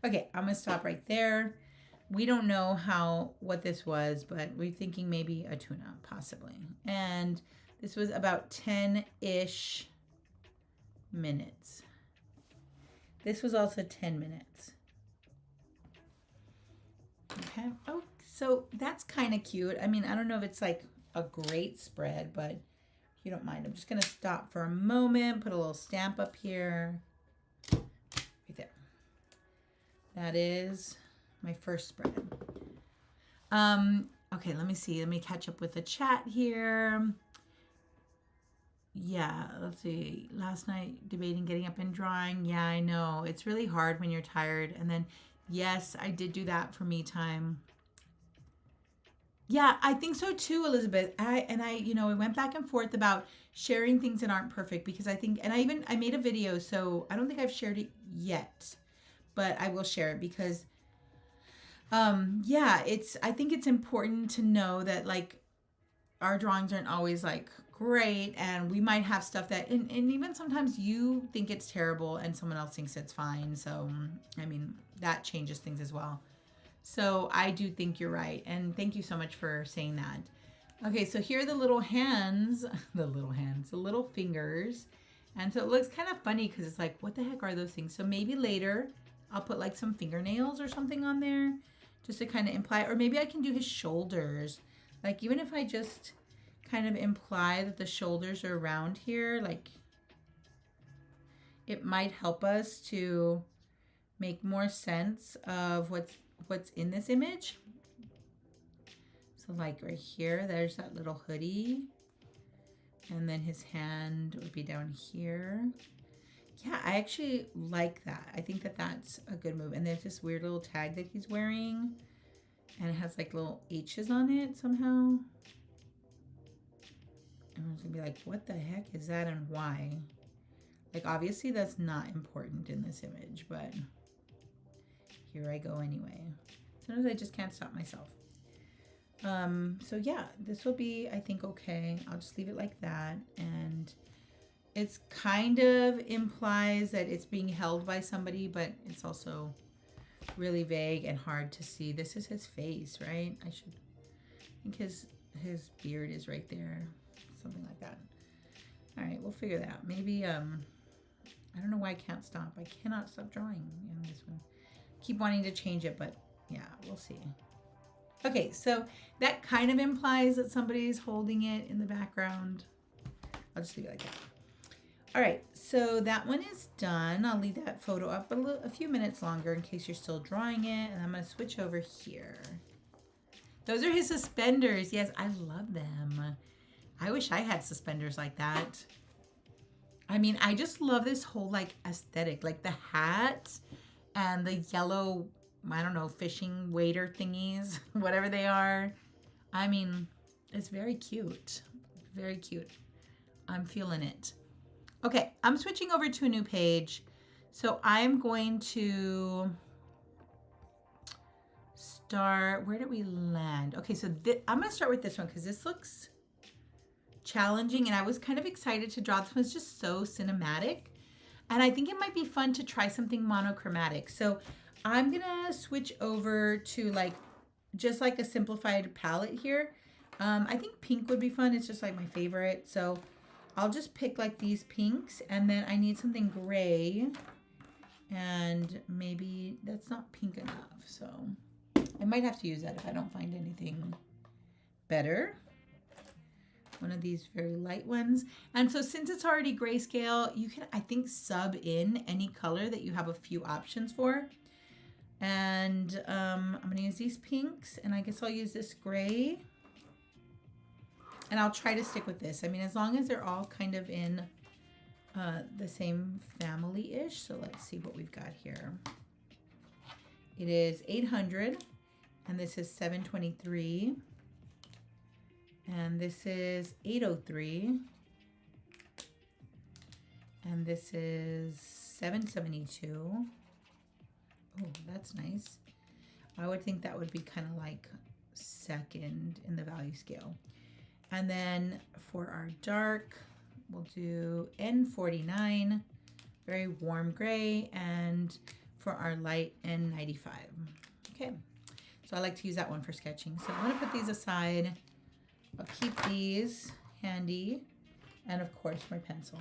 Okay, I'm gonna stop right there. We don't know what this was, but we're thinking maybe a tuna, possibly. And this was about 10-ish minutes. This was also 10 minutes. Okay. Oh, so that's kind of cute. I mean, I don't know if it's like a great spread, but if you don't mind, I'm just gonna stop for a moment, put a little stamp up here. Right there. That is my first spread. Okay, let me see. Let me catch up with the chat here. Yeah, let's see. Last night, debating getting up and drawing. Yeah, I know. It's really hard when you're tired. And then, yes, I did do that for me time. Yeah, I think so too, Elizabeth. We went back and forth about sharing things that aren't perfect because I think, and I made a video, so I don't think I've shared it yet, but I will share it because, yeah, I think it's important to know that like our drawings aren't always like great, and we might have stuff that, and even sometimes you think it's terrible and someone else thinks it's fine. So, I mean, that changes things as well. So I do think you're right. And thank you so much for saying that. Okay, so here are the little hands, the little fingers. And so it looks kind of funny because it's like, what the heck are those things? So maybe later I'll put like some fingernails or something on there just to kind of imply, or maybe I can do his shoulders. Like even if I just kind of imply that the shoulders are around here, like it might help us to make more sense of what's in this image. So like right here, there's that little hoodie. And then his hand would be down here. Yeah, I actually like that. I think that that's a good move. And there's this weird little tag that he's wearing. And it has like little H's on it somehow. Everyone's gonna be like, what the heck is that and why? Like obviously that's not important in this image, but here I go anyway. Sometimes I just can't stop myself. So yeah, this will be, I think, okay. I'll just leave it like that. And it's kind of implies that it's being held by somebody, but it's also really vague and hard to see. This is his face, right? I think his beard is right there. Something like that. All right, we'll figure that out. Maybe, I don't know why I can't stop. I cannot stop drawing in this one. Keep wanting to change it, but yeah, we'll see. Okay, so that kind of implies that somebody's holding it in the background. I'll just leave it like that. All right, so that one is done. I'll leave that photo up a few minutes longer in case you're still drawing it. And I'm gonna switch over here. Those are his suspenders. Yes, I love them. I wish I had suspenders like that. I mean, I just love this whole like aesthetic, like the hat and the yellow, I don't know, fishing wader thingies, whatever they are. I mean, it's very cute. Very cute. I'm feeling it. Okay, I'm switching over to a new page. So I'm going to start, where did we land? Okay, so I'm going to start with this one because this looks challenging and I was kind of excited to draw. This one's just so cinematic. And I think it might be fun to try something monochromatic. So I'm gonna switch over to like, just like a simplified palette here. I think pink would be fun. It's just like my favorite. So I'll just pick like these pinks and then I need something gray and maybe that's not pink enough. So I might have to use that if I don't find anything better. One of these very light ones. And so since it's already grayscale, you can, I think, sub in any color that you have a few options for. And I'm going to use these pinks, and I guess I'll use this gray. And I'll try to stick with this. I mean, as long as they're all kind of in the same family-ish. So let's see what we've got here. It is 800, and this is 723. And this is 803. And this is 772. Oh, that's nice. I would think that would be kind of like second in the value scale. And then for our dark, we'll do N49, very warm gray, and for our light N95. Okay, so I like to use that one for sketching. So I'm gonna put these aside. I'll keep these handy, and of course my pencil.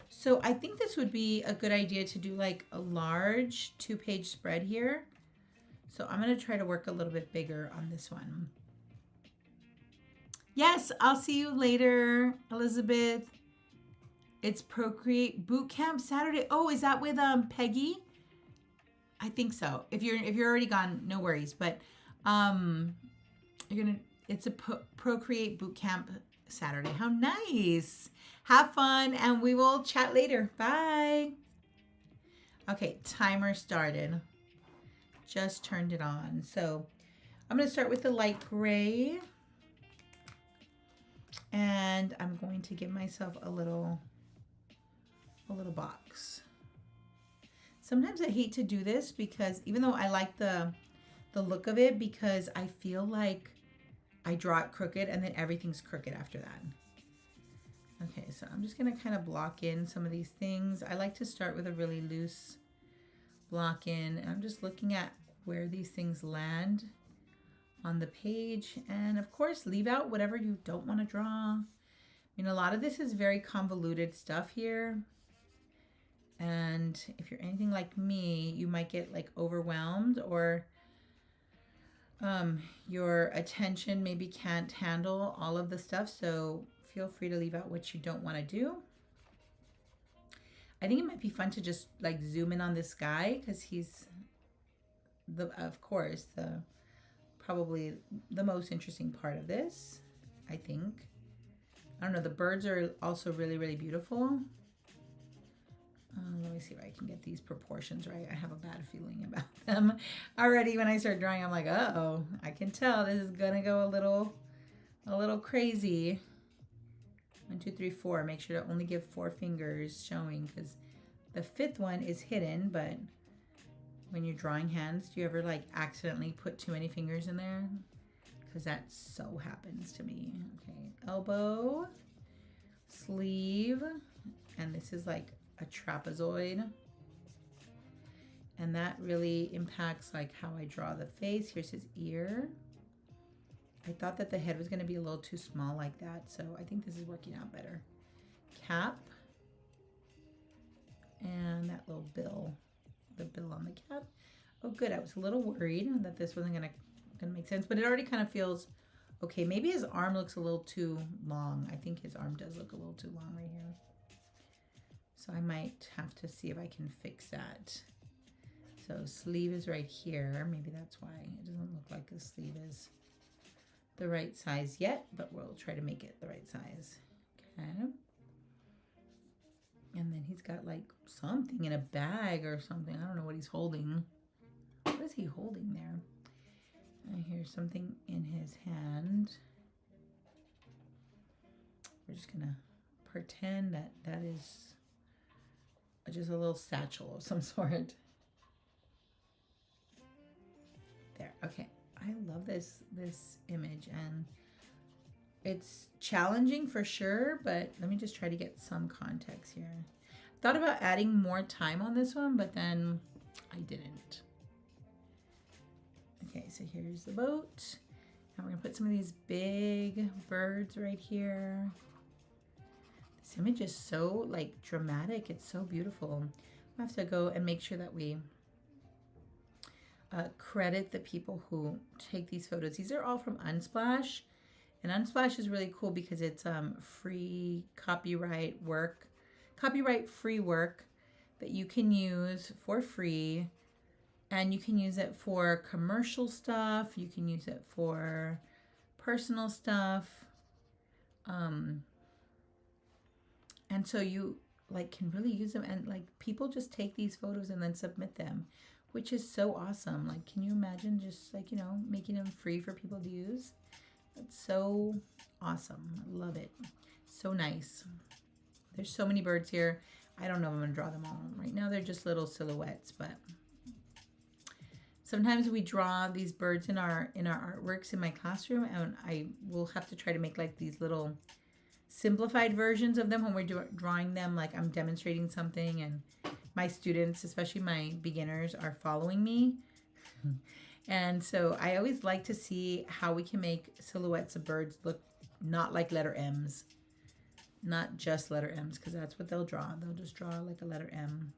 So I think this would be a good idea to do like a large 2-page spread here. So I'm gonna try to work a little bit bigger on this one. Yes, I'll see you later, Elizabeth. It's Procreate Bootcamp Saturday. Oh, is that with Peggy? I think so. If you're already gone, no worries. But you're gonna. It's a Procreate Bootcamp Saturday. How nice! Have fun, and we will chat later. Bye. Okay, timer started. Just turned it on. So I'm gonna start with the light gray, and I'm going to give myself a little box. Sometimes I hate to do this because even though I like the look of it, because I feel like I draw it crooked and then everything's crooked after that. Okay, so I'm just gonna kind of block in some of these things. I like to start with a really loose block in, and I'm just looking at where these things land on the page, and of course leave out whatever you don't want to draw. I mean, a lot of this is very convoluted stuff here, and if you're anything like me, you might get like overwhelmed, or your attention maybe can't handle all of the stuff, so feel free to leave out what you don't want to do. I think it might be fun to just like zoom in on this guy because he's of course probably the most interesting part of this, I think. I don't know, the birds are also really, really beautiful. Let me see if I can get these proportions right. I have a bad feeling about them. Already when I start drawing, I'm like, uh-oh, I can tell this is gonna go a little crazy. 1, 2, 3, 4. Make sure to only give 4 fingers showing because the 5th one is hidden, but when you're drawing hands, do you ever like accidentally put too many fingers in there? Because that so happens to me. Okay, elbow, sleeve, and this is like a trapezoid. And that really impacts like how I draw the face. Here's his ear. I thought that the head was going to be a little too small like that, so I think this is working out better. Cap. And that little bill, the bill on the cap. Oh, good. I was a little worried that this wasn't gonna make sense, but it already kind of feels okay. Maybe his arm looks a little too long. I think his arm does look a little too long right here. So I might have to see if I can fix that. So sleeve is right here. Maybe that's why it doesn't look like the sleeve is the right size yet, but we'll try to make it the right size. Okay. And then he's got like something in a bag or something. I don't know what he's holding. What is he holding there? I hear something in his hand. We're just gonna pretend that that is just a little satchel of some sort. There, okay. I love this image, and it's challenging for sure, but let me just try to get some context here. Thought about adding more time on this one, but then I didn't. Okay, so here's the boat. And we're gonna put some of these big birds right here. This image is so like dramatic. It's so beautiful. I have to go and make sure that we credit the people who take these photos. These are all from Unsplash. And Unsplash is really cool because it's free copyright free work that you can use for free. And you can use it for commercial stuff. You can use it for personal stuff. And so you like can really use them, and like people just take these photos and then submit them, which is so awesome. Like, can you imagine just like, you know, making them free for people to use? That's so awesome. I love it. So nice. There's so many birds here. I don't know if I'm gonna draw them all. Right now they're just little silhouettes, but sometimes we draw these birds in our artworks in my classroom, and I will have to try to make like these little simplified versions of them when we're drawing them, like I'm demonstrating something, and my students, especially my beginners, are following me. And so I always like to see how we can make silhouettes of birds look not like letter M's, not just letter M's, because that's what they'll draw. They'll just draw like a letter M.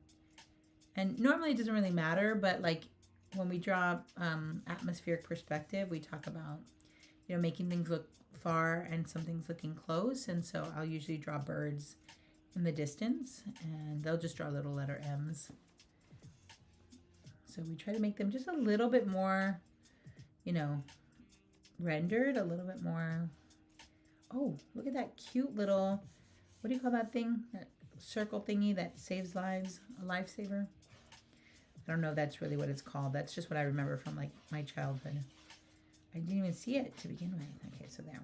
And normally it doesn't really matter, but like when we draw atmospheric perspective, we talk about, you know, making things look far and some things looking close. And so I'll usually draw birds in the distance, and they'll just draw little letter M's. So we try to make them just a little bit more, you know, rendered, a little bit more. Oh, look at that cute little, what do you call that thing? That circle thingy that saves lives, a lifesaver. I don't know if that's really what it's called. That's just what I remember from like my childhood. I didn't even see it to begin with. Okay, so there.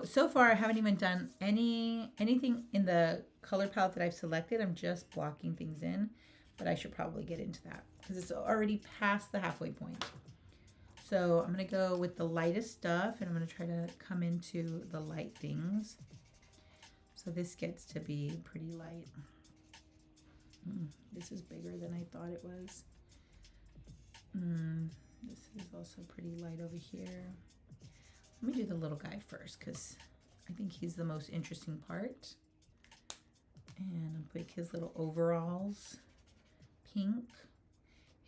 So far I haven't even done anything in the color palette that I've selected. I'm just blocking things in, but I should probably get into that because it's already past the halfway point. So I'm going to go with the lightest stuff, and I'm going to try to come into the light things. So this gets to be pretty light. This is bigger than I thought it was. This is also pretty light over here. Let me do the little guy first because I think he's the most interesting part. And I'll make his little overalls pink.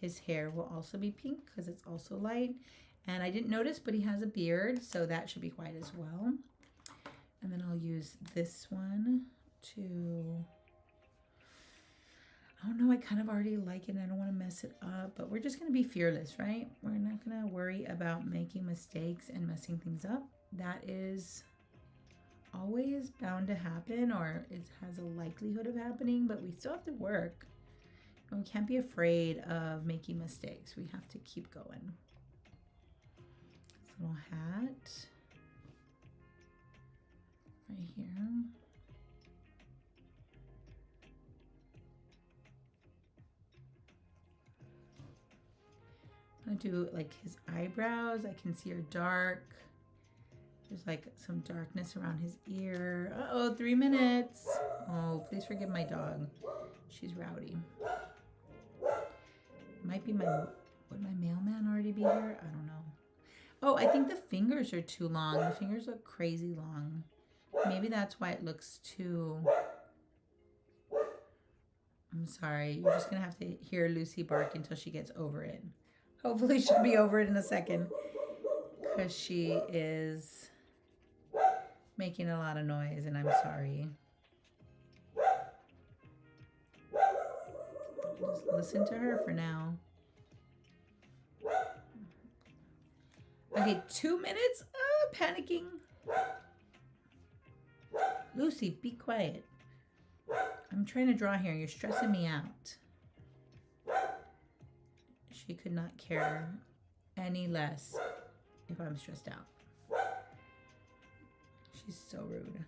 His hair will also be pink because it's also light. And I didn't notice, but he has a beard, so that should be white as well. And then I'll use this one to, I don't know, I kind of already like it and I don't want to mess it up, but we're just going to be fearless, right? We're not going to worry about making mistakes and messing things up. That is always bound to happen, or it has a likelihood of happening, but we still have to work. And we can't be afraid of making mistakes. We have to keep going. This little hat right here. I'm gonna do like his eyebrows. I can see are dark. There's like some darkness around his ear. Uh-oh, 3 minutes. Oh, please forgive my dog. She's rowdy. Might be would my mailman already be here? I don't know. Oh, I think the fingers are too long. The fingers look crazy long. Maybe that's why it looks too... I'm sorry. You're just gonna have to hear Lucy bark until she gets over it. Hopefully she'll be over it in a second because she is making a lot of noise and I'm sorry. Just listen to her for now. Okay, 2 minutes? Panicking. Lucy, be quiet. I'm trying to draw here. You're stressing me out. She could not care any less if I'm stressed out. She's so rude.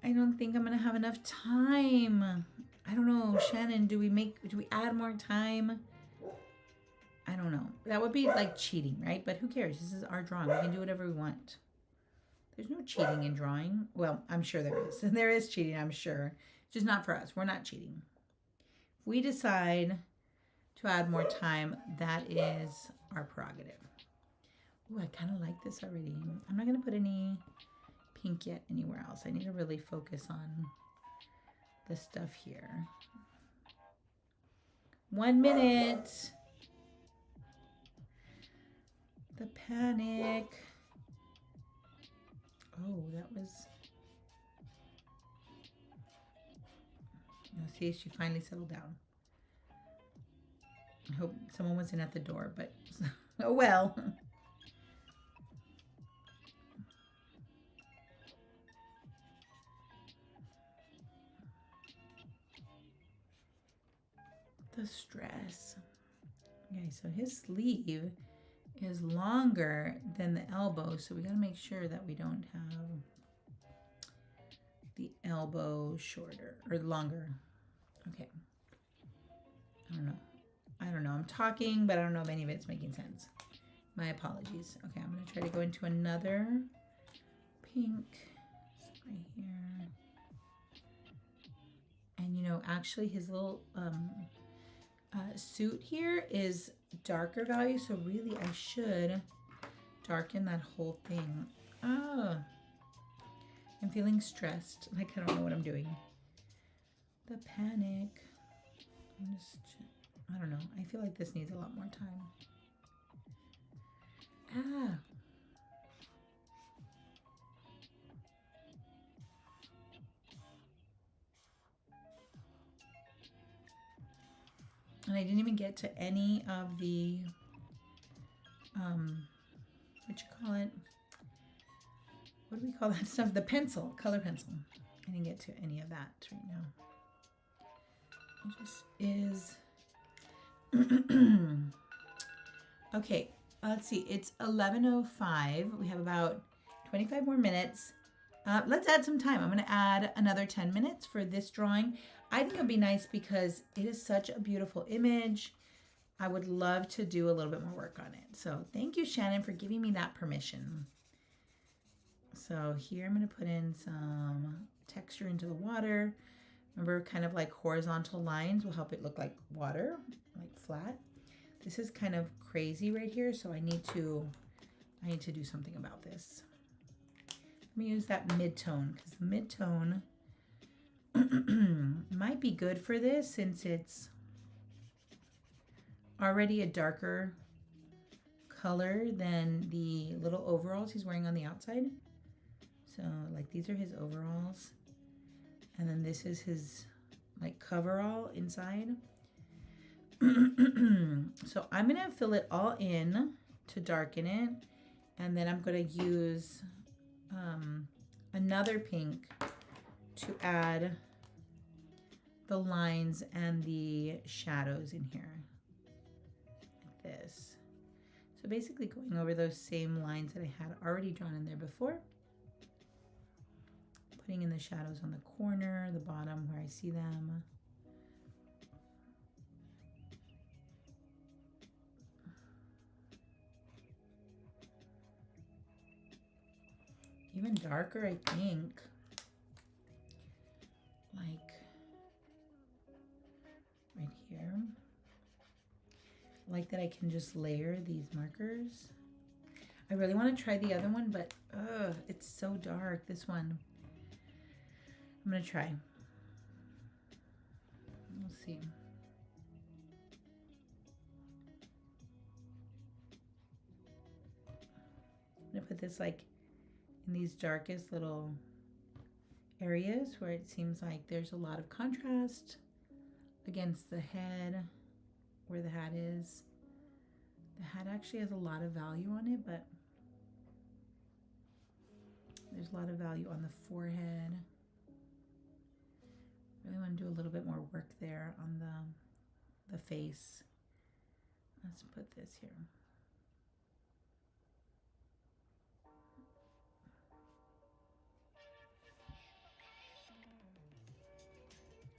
I don't think I'm gonna have enough time. I don't know, Shannon, do we add more time? I don't know. That would be like cheating, right? But who cares? This is our drawing. We can do whatever we want. There's no cheating in drawing. Well, I'm sure there is. There is cheating, I'm sure. Just not for us. We're not cheating. If we decide to add more time, that is our prerogative. Ooh, I kind of like this already. I'm not going to put any pink yet anywhere else. I need to really focus on the stuff here. 1 minute. The panic. Oh, that was... Now, see, she finally settled down. I hope someone wasn't at the door, but oh well. The stress. Okay, so his sleeve is longer than the elbow, so we got to make sure that we don't have the elbow shorter or longer. Okay. I don't know. I'm talking, but I don't know if any of it's making sense. My apologies. Okay, I'm going to try to go into another pink right here. And you know, actually his little suit here is darker value, so really I should darken that whole thing. Oh, I'm feeling stressed, like I don't know what I'm doing. The panic. I don't know, I feel like this needs a lot more time. And I didn't even get to any of the, what you call it? What do we call that stuff? The pencil, color pencil. I didn't get to any of that right now. It just is. Okay, let's see. It's 11:05. We have about 25 more minutes. Let's add some time. I'm going to add another 10 minutes for this drawing. I think it would be nice because it is such a beautiful image. I would love to do a little bit more work on it. So thank you, Shannon, for giving me that permission. So here I'm going to put in some texture into the water. Remember, kind of like horizontal lines will help it look like water, like flat. This is kind of crazy right here, so I need to do something about this. Let me use that mid-tone because the mid-tone might be good for this since it's already a darker color than the little overalls he's wearing on the outside. So like these are his overalls, and then this is his like coverall inside. So I'm gonna fill it all in to darken it, and then I'm gonna use another pink to add the lines and the shadows in here, like this. So basically going over those same lines that I had already drawn in there before. Putting in the shadows on the corner, the bottom where I see them. Even darker, I think. Like right here. I like that I can just layer these markers. I really want to try the other one, but it's so dark, this one. I'm going to try. We'll see. I'm going to put this like in these darkest little areas where it seems like there's a lot of contrast against the head, where the hat is. The hat actually has a lot of value on it, but there's a lot of value on the forehead. Really want to do a little bit more work there on the face. Let's put this here.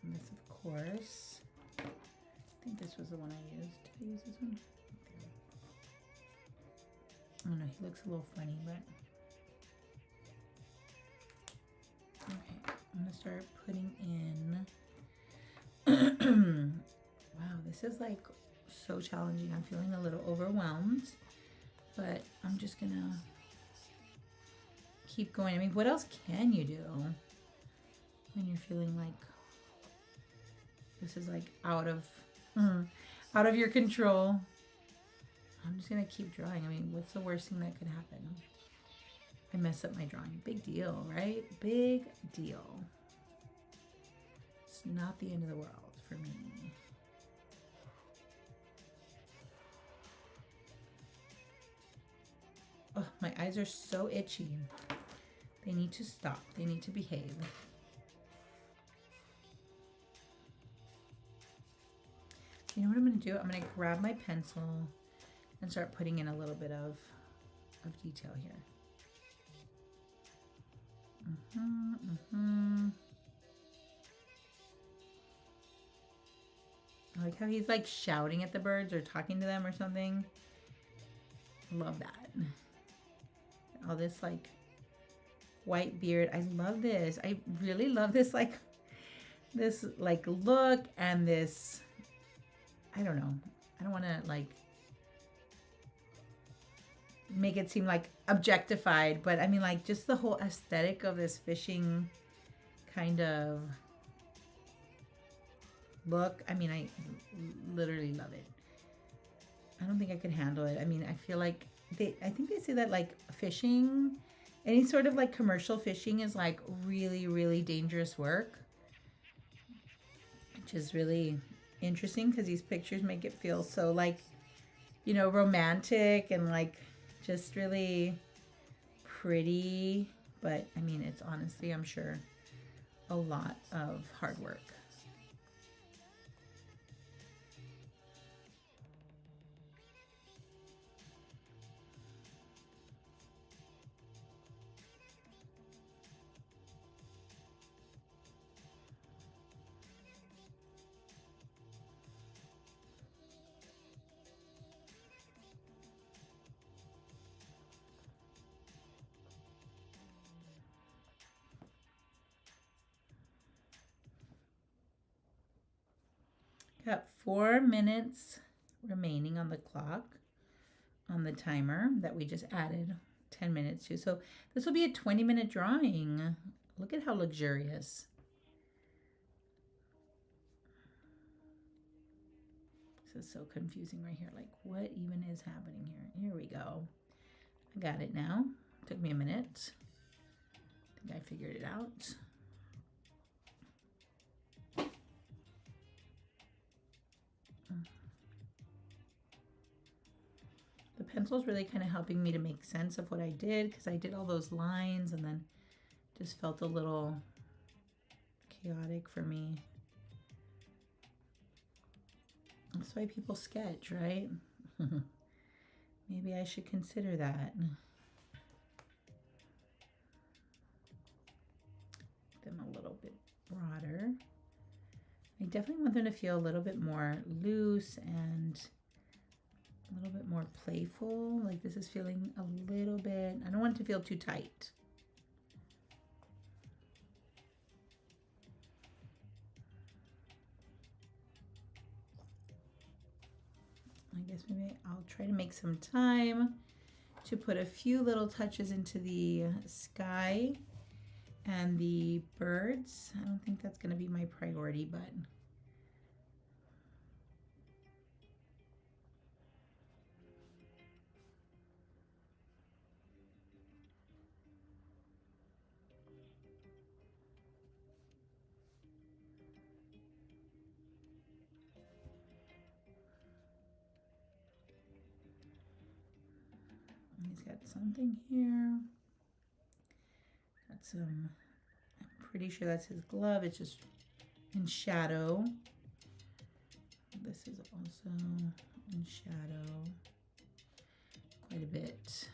And this, of course, I think this was the one I used. Did I use this one? Oh no, he looks a little funny, but okay. I'm gonna start putting in. Wow, this is like so challenging. I'm feeling a little overwhelmed, but I'm just gonna keep going. I mean, what else can you do when you're feeling like this is like out of your control? I'm just gonna keep drawing. I mean, what's the worst thing that could happen? I mess up my drawing. Big deal, right? Big deal. It's not the end of the world for me. Oh, my eyes are so itchy. They need to stop. They need to behave. You know what I'm going to do? I'm going to grab my pencil and start putting in a little bit of detail here. I like how he's like shouting at the birds or talking to them or something. Love that. All this like white beard. I love this. I really love this like look and this. I don't know. I don't want to like make it seem like objectified, but I mean like just the whole aesthetic of this fishing kind of look. I mean, I literally love it. I don't think I could handle it. I mean, I feel like I think they say that like fishing, any sort of like commercial fishing is like really, really dangerous work, which is really interesting because these pictures make it feel so like, you know, romantic and like just really pretty. But I mean, it's honestly, I'm sure, a lot of hard work. Got 4 minutes remaining on the clock, on the timer that we just added 10 minutes to. So this will be a 20-minute drawing. Look at how luxurious. This is so confusing right here. Like, what even is happening here? Here we go. I got it now. Took me a minute. I think I figured it out. The pencil's really kind of helping me to make sense of what I did because I did all those lines and then just felt a little chaotic for me. That's why people sketch, right? Maybe I should consider that. Them a little bit broader. I definitely want them to feel a little bit more loose and a little bit more playful. Like this is feeling a little bit, I don't want it to feel too tight. I guess maybe I'll try to make some time to put a few little touches into the sky and the birds. I don't think that's going to be my priority, but he's got something here. Got some, I'm pretty sure that's his glove. It's just in shadow. This is also in shadow quite a bit.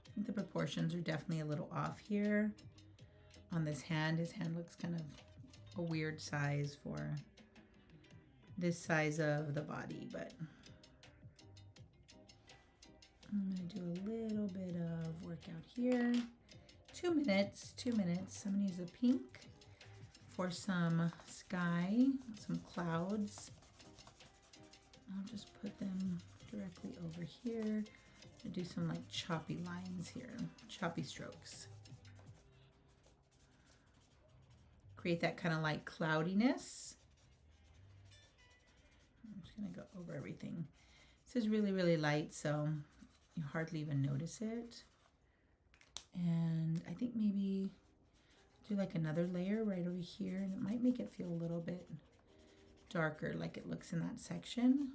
I think the proportions are definitely a little off here on this hand. His hand looks kind of a weird size for this size of the body, but I'm going to do a little bit of workout here. 2 minutes, 2 minutes. I'm going to use a pink for some sky, some clouds. I'll just put them directly over here. I'll do some like choppy lines here, choppy strokes. Create that kind of like cloudiness. I'm just going to go over everything. This is really, really light, so you hardly even notice it. And I think maybe do like another layer right over here, and it might make it feel a little bit darker like it looks in that section.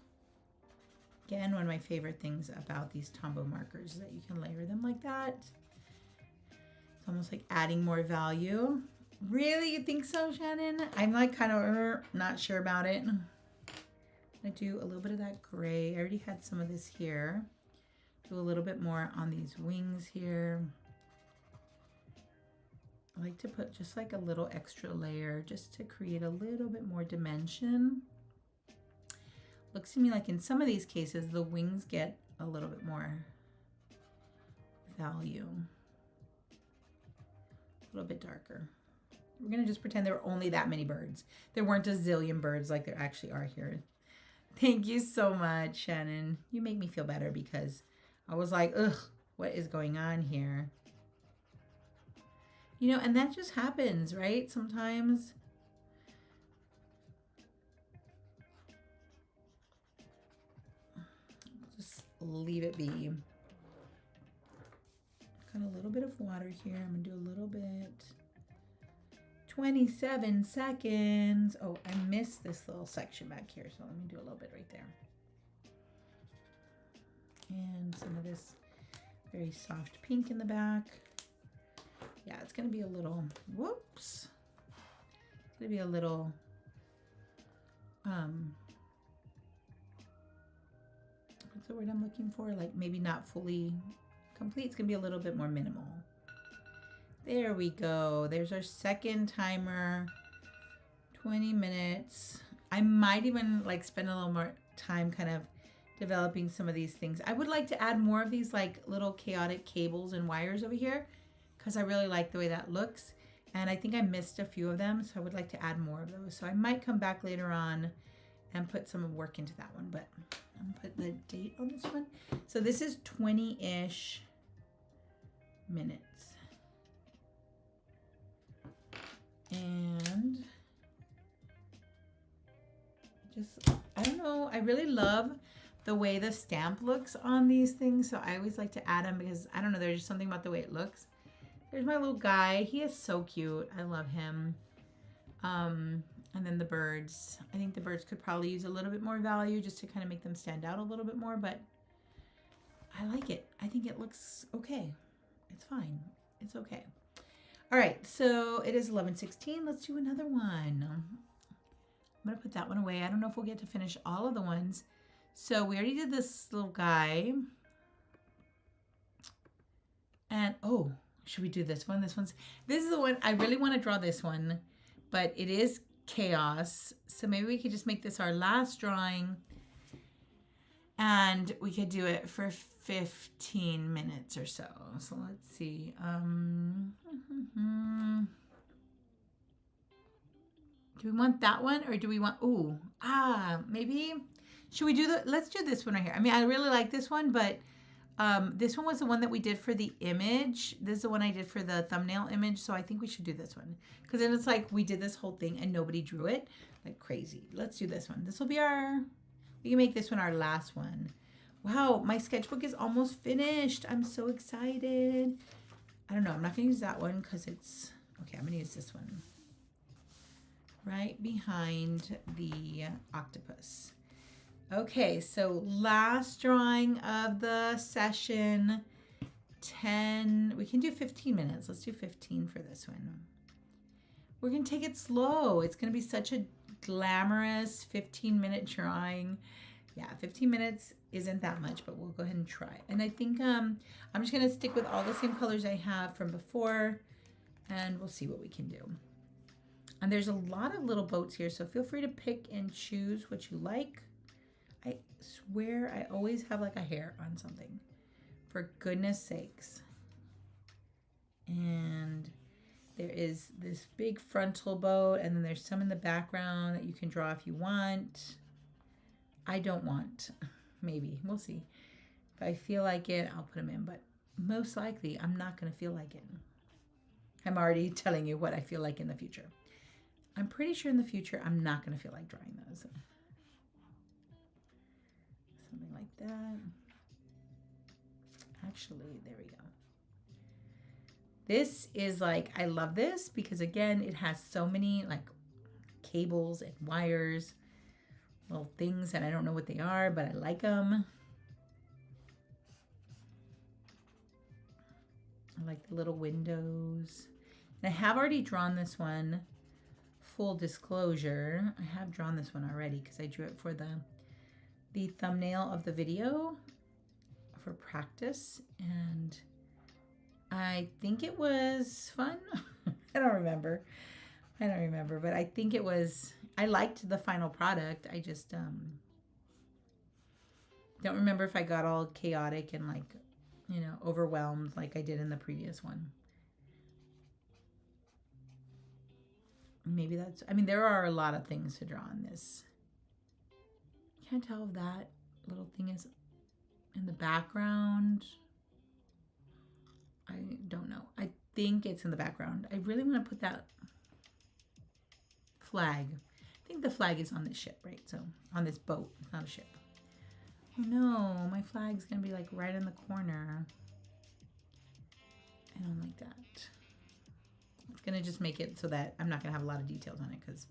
Again, one of my favorite things about these Tombow markers is that you can layer them like that. It's almost like adding more value. Really? You think so, Shannon? I'm like kind of not sure about it. I do a little bit of that gray. I already had some of this here. Do a little bit more on these wings here. I like to put just like a little extra layer just to create a little bit more dimension. Looks to me like in some of these cases, the wings get a little bit more value. A little bit darker. We're gonna just pretend there were only that many birds. There weren't a zillion birds like there actually are here. Thank you so much, Shannon. You make me feel better because I was like, ugh, what is going on here? You know, and that just happens, right? Sometimes. Just leave it be. Got a little bit of water here. I'm gonna do a little bit 27 seconds. Oh, I missed this little section back here, so let me do a little bit right there. And some of this very soft pink in the back. Yeah, it's going to be a little, whoops. It's going to be a little, what's the word I'm looking for? Like maybe not fully complete. It's going to be a little bit more minimal. There we go. There's our second timer. 20 minutes. I might even like spend a little more time kind of developing some of these things. I would like to add more of these like little chaotic cables and wires over here because I really like the way that looks. And I think I missed a few of them, so I would like to add more of those. So I might come back later on and put some work into that one, but I'm gonna put the date on this one. So this is 20-ish minutes. And just, I don't know, I really love the way the stamp looks on these things. So I always like to add them because, I don't know, there's just something about the way it looks. There's my little guy. He is so cute. I love him. And then the birds. I think the birds could probably use a little bit more value just to kind of make them stand out a little bit more, but I like it. I think it looks okay. It's fine. It's okay. All right, so it is 11:16. Let's do another one. I'm going to put that one away. I don't know if we'll get to finish all of the ones. So we already did this little guy. And, oh, should we do this one? This is the one, I really want to draw this one, but it is chaos. So maybe we could just make this our last drawing. And we could do it for 15 minutes or so. So let's see. Do we want that one or do we want, maybe, should we do let's do this one right here. I mean, I really like this one, but this one was the one that we did for the image. This is the one I did for the thumbnail image. So I think we should do this one. Because then it's like we did this whole thing and nobody drew it. Like crazy. Let's do this one. This will be we can make this one our last one. Wow, my sketchbook is almost finished. I'm so excited. I don't know. I'm not going to use that one because it's... Okay, I'm going to use this one. Right behind the octopus. Okay, so last drawing of the session. 10. We can do 15 minutes. Let's do 15 for this one. We're going to take it slow. It's going to be such a glamorous 15-minute drawing. Yeah, 15 minutes isn't that much, but we'll go ahead and try. And I think I'm just going to stick with all the same colors I have from before, and we'll see what we can do. And there's a lot of little boats here, so feel free to pick and choose what you like. I swear I always have like a hair on something, for goodness sakes. And there is this big frontal boat, and then there's some in the background that you can draw if you want. I don't want. Maybe. We'll see. If I feel like it, I'll put them in, but most likely I'm not going to feel like it. I'm already telling you what I feel like in the future. I'm pretty sure in the future I'm not going to feel like drawing those. Something like that. Actually, there we go. This is like, I love this because again, it has so many like cables and wires, little things, and I don't know what they are, but I like them. I like the little windows. And I have already drawn this one. Full disclosure, I have drawn this one already because I drew it for the thumbnail of the video for practice, and I think it was fun. I don't remember, but I think it was, I liked the final product. I just don't remember if I got all chaotic and like, you know, overwhelmed like I did in the previous one. Maybe that's, I mean, there are a lot of things to draw on this. Can't tell if that little thing is in the background. I don't know. I think it's in the background. I really want to put that flag. I think the flag is on this ship, right? So on this boat, it's not a ship. Oh no, my flag's gonna be like right in the corner. I don't like that. It's gonna just make it so that I'm not gonna have a lot of details on it because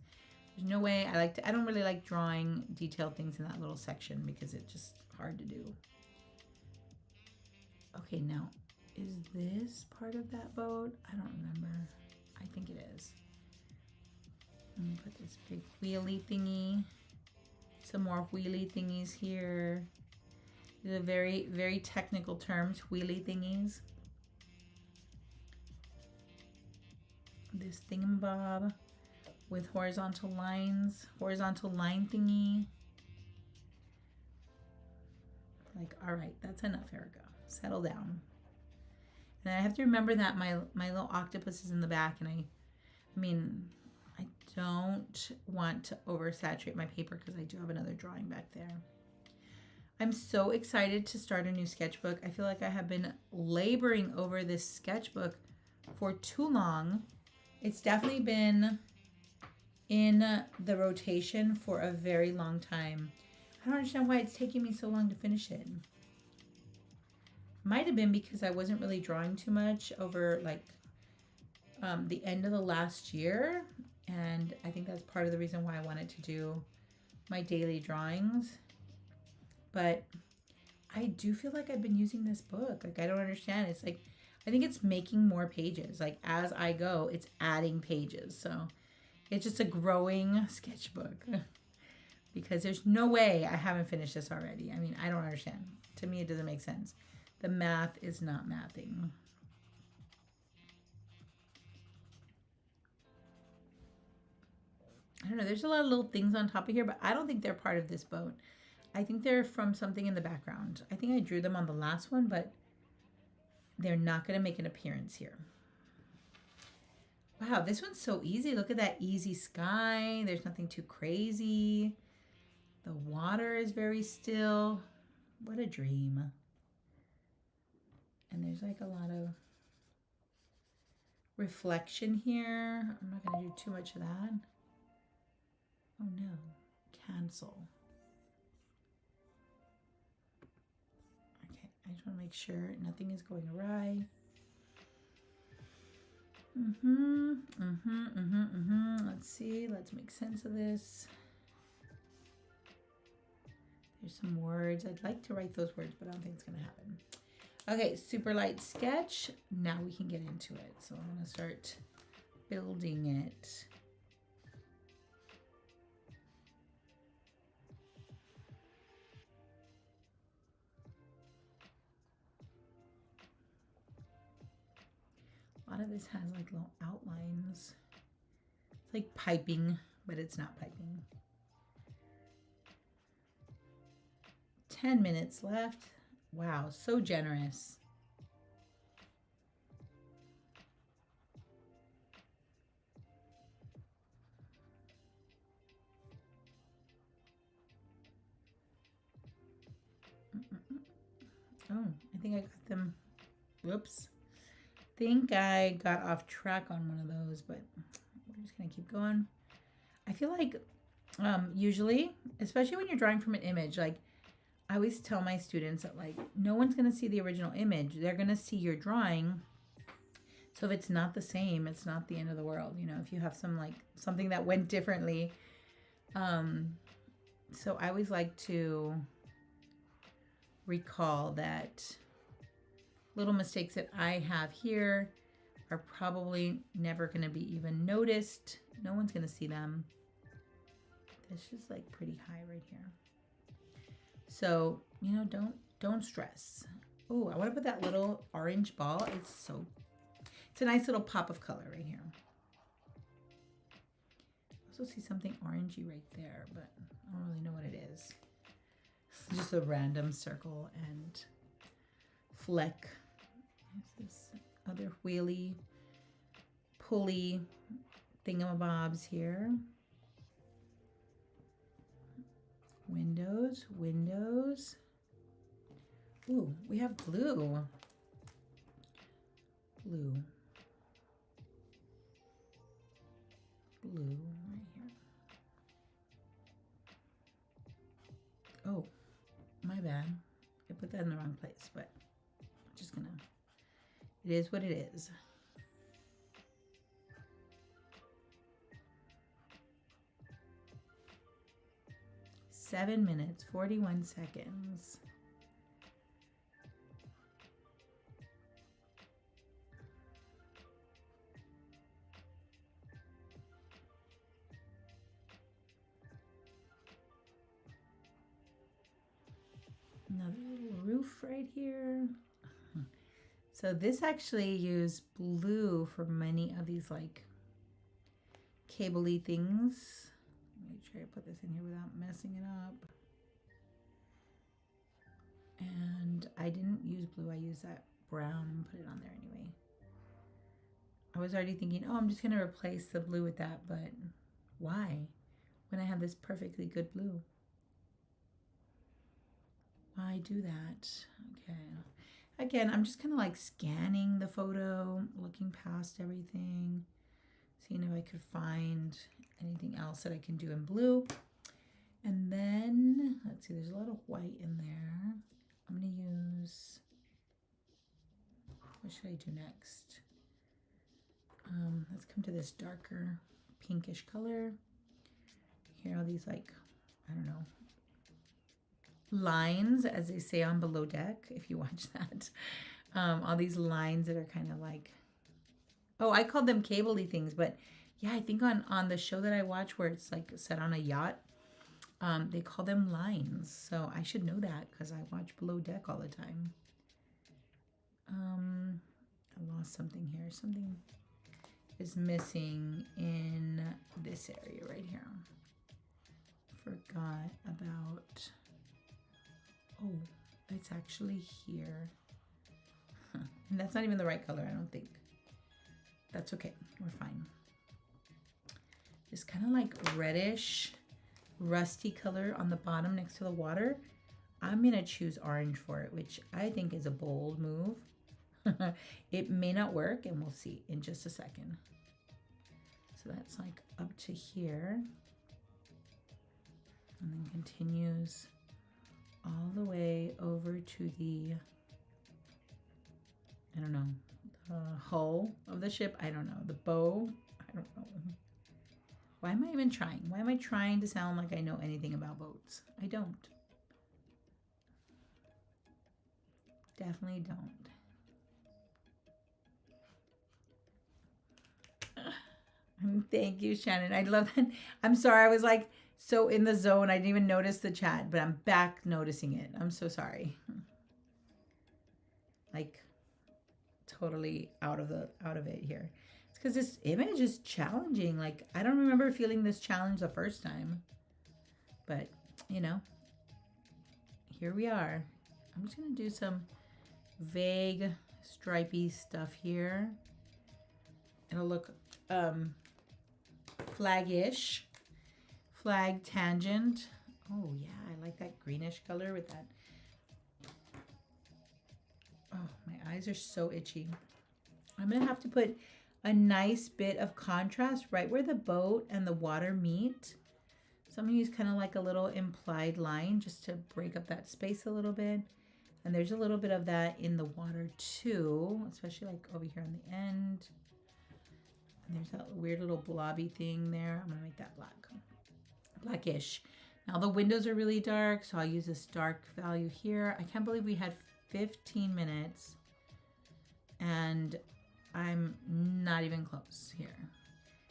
there's no way I don't really like drawing detailed things in that little section because it's just hard to do. Okay, now is this part of that boat? I don't remember. I think it is. Let me put this big wheelie thingy. Some more wheelie thingies here. These are very, very technical terms, wheelie thingies. This thingamabob with horizontal lines, horizontal line thingy. Like, all right, that's enough, Erica. Settle down. And I have to remember that my little octopus is in the back, and I mean, I don't want to oversaturate my paper because I do have another drawing back there. I'm so excited to start a new sketchbook. I feel like I have been laboring over this sketchbook for too long. It's definitely been in the rotation for a very long time. I don't understand why it's taking me so long to finish it. Might have been because I wasn't really drawing too much over like the end of the last year. And I think that's part of the reason why I wanted to do my daily drawings. But I do feel like I've been using this book. Like, I don't understand. It's like, I think it's making more pages. Like, as I go, it's adding pages. So it's just a growing sketchbook because there's no way I haven't finished this already. I mean, I don't understand. To me, it doesn't make sense. The math is not mathing. I don't know. There's a lot of little things on top of here, but I don't think they're part of this boat. I think they're from something in the background. I think I drew them on the last one, but they're not going to make an appearance here. Wow, this one's so easy. Look at that easy sky. There's nothing too crazy. The water is very still. What a dream. And there's like a lot of reflection here. I'm not going to do too much of that. Oh no, cancel. Okay, I just want to make sure nothing is going awry. Let's see, let's make sense of this. There's some words. I'd like to write those words, but I don't think it's going to happen. Okay, super light sketch. Now we can get into it. So I'm going to start building it. A lot of this has like little outlines. It's like piping, but it's not piping. 10 minutes left. Wow, so generous. Oh, I think I got them. Whoops. Think I got off track on one of those, but we're just gonna keep going. I feel like usually, especially when you're drawing from an image, like I always tell my students that like no one's gonna see the original image. They're gonna see your drawing. So if it's not the same, it's not the end of the world. You know, if you have some like something that went differently. So I always like to recall that little mistakes that I have here are probably never going to be even noticed. No one's going to see them. This is like pretty high right here. So, you know, don't stress. Oh, I want to put that little orange ball. It's a nice little pop of color right here. I also see something orangey right there, but I don't really know what it is. It's just a random circle and fleck. There's this other wheelie, pulley thingamabobs here. Windows, windows. Ooh, we have blue. Blue. Blue right here. Oh, my bad. I put that in the wrong place, but I'm just gonna, it is what it is. 7 minutes, 41 seconds. Another little roof right here. So this actually used blue for many of these like cable-y things. Let me try to put this in here without messing it up. And I didn't use blue, I used that brown and put it on there anyway. I was already thinking, oh, I'm just gonna replace the blue with that, but why? When I have this perfectly good blue. Why do that? Okay. Again, I'm just kind of like scanning the photo, looking past everything, seeing if I could find anything else that I can do in blue. And then, let's see, there's a lot of white in there. I'm going to use, what should I do next? Let's come to this darker pinkish color. Here are these like, I don't know, lines, as they say on Below Deck, if you watch that. All these lines that are kind of like, oh, I called them cable-y things, but yeah, I think on the show that I watch where it's like set on a yacht, they call them lines. So I should know that because I watch Below Deck all the time. I lost something here. Something is missing in this area right here. Forgot about... Oh, it's actually here. Huh. And that's not even the right color, I don't think. That's okay, we're fine. This kind of like reddish, rusty color on the bottom next to the water. I'm gonna choose orange for it, which I think is a bold move. It may not work, and we'll see in just a second. So that's like up to here. And then continues all the way over to the, I don't know, the hull of the ship. I don't know, the bow. I don't know. Why am I even trying? Why am I trying to sound like I know anything about boats? I don't. Definitely don't. Thank you, Shannon. I love that. I'm sorry. I was like so in the zone. I didn't even notice the chat, but I'm back noticing it. I'm so sorry. Like totally out of it here. It's because this image is challenging. Like I don't remember feeling this challenge the first time, but you know, here we are. I'm just gonna do some vague stripy stuff here. It'll look flag-ish, flag tangent. Oh yeah, I like that greenish color with that. Oh, my eyes are so itchy. I'm gonna have to put a nice bit of contrast right where the boat and the water meet. So I'm gonna use kind of like a little implied line just to break up that space a little bit. And there's a little bit of that in the water too, especially like over here on the end. And there's that weird little blobby thing there. I'm gonna make that black, blackish. Now the windows are really dark, so I'll use this dark value here. I can't believe we had 15 minutes and I'm not even close here.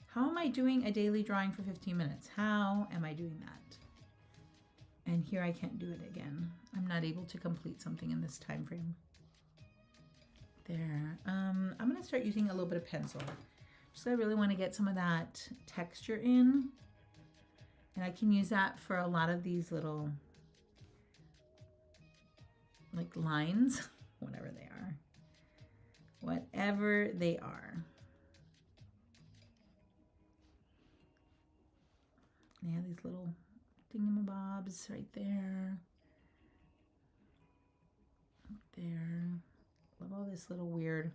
How am I doing a daily drawing for 15 minutes? How am I doing that? And here I can't do it again. I'm not able to complete something in this time frame. There. I'm gonna start using a little bit of pencil. So I really want to get some of that texture in. And I can use that for a lot of these little like lines, whatever they are. Whatever they are. They have these little thingamabobs right there. There. Love all this little weird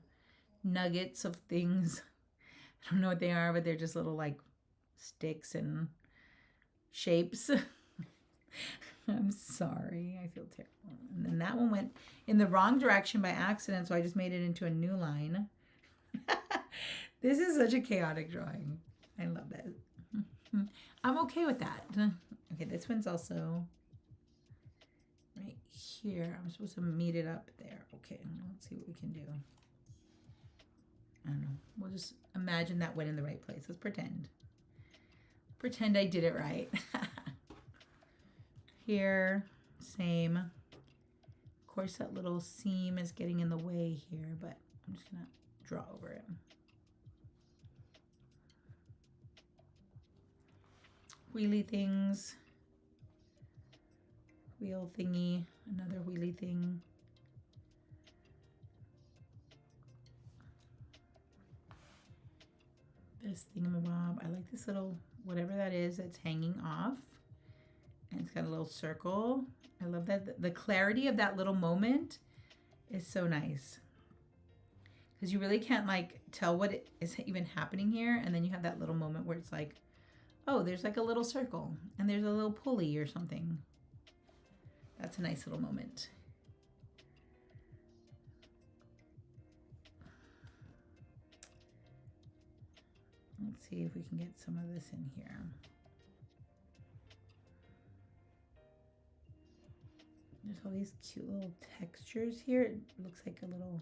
nuggets of things. I don't know what they are, but they're just little like sticks and shapes. I'm sorry, I feel terrible. And then that one went in the wrong direction by accident, so I just made it into a new line. This is such a chaotic drawing. I love it. I'm okay with that. Okay, this one's also right here. I'm supposed to meet it up there. Okay, let's see what we can do. I don't know. We'll just imagine that went in the right place. Let's pretend. Pretend I did it right. Here, same. Of course, that little seam is getting in the way here, but I'm just gonna draw over it. Wheelie things. Wheel thingy, another wheelie thing. This thingamabob. I like this little, whatever that is that's hanging off. And it's got a little circle. I love that. The clarity of that little moment is so nice. Because you really can't like tell what is even happening here. And then you have that little moment where it's like, oh, there's like a little circle. And there's a little pulley or something. That's a nice little moment. Let's see if we can get some of this in here. There's all these cute little textures here. It looks like a little,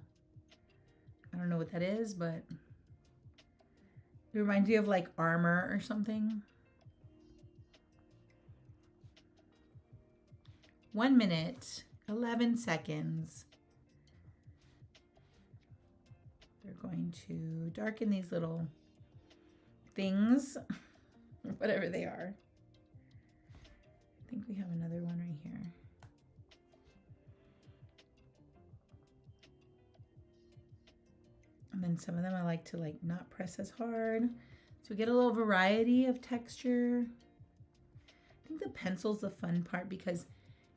I don't know what that is, but it reminds me of like armor or something. 1 minute, 11 seconds. They're going to darken these little things, whatever they are. I think we have another one right here. And then some of them I like to like not press as hard. So we get a little variety of texture. I think the pencil's the fun part because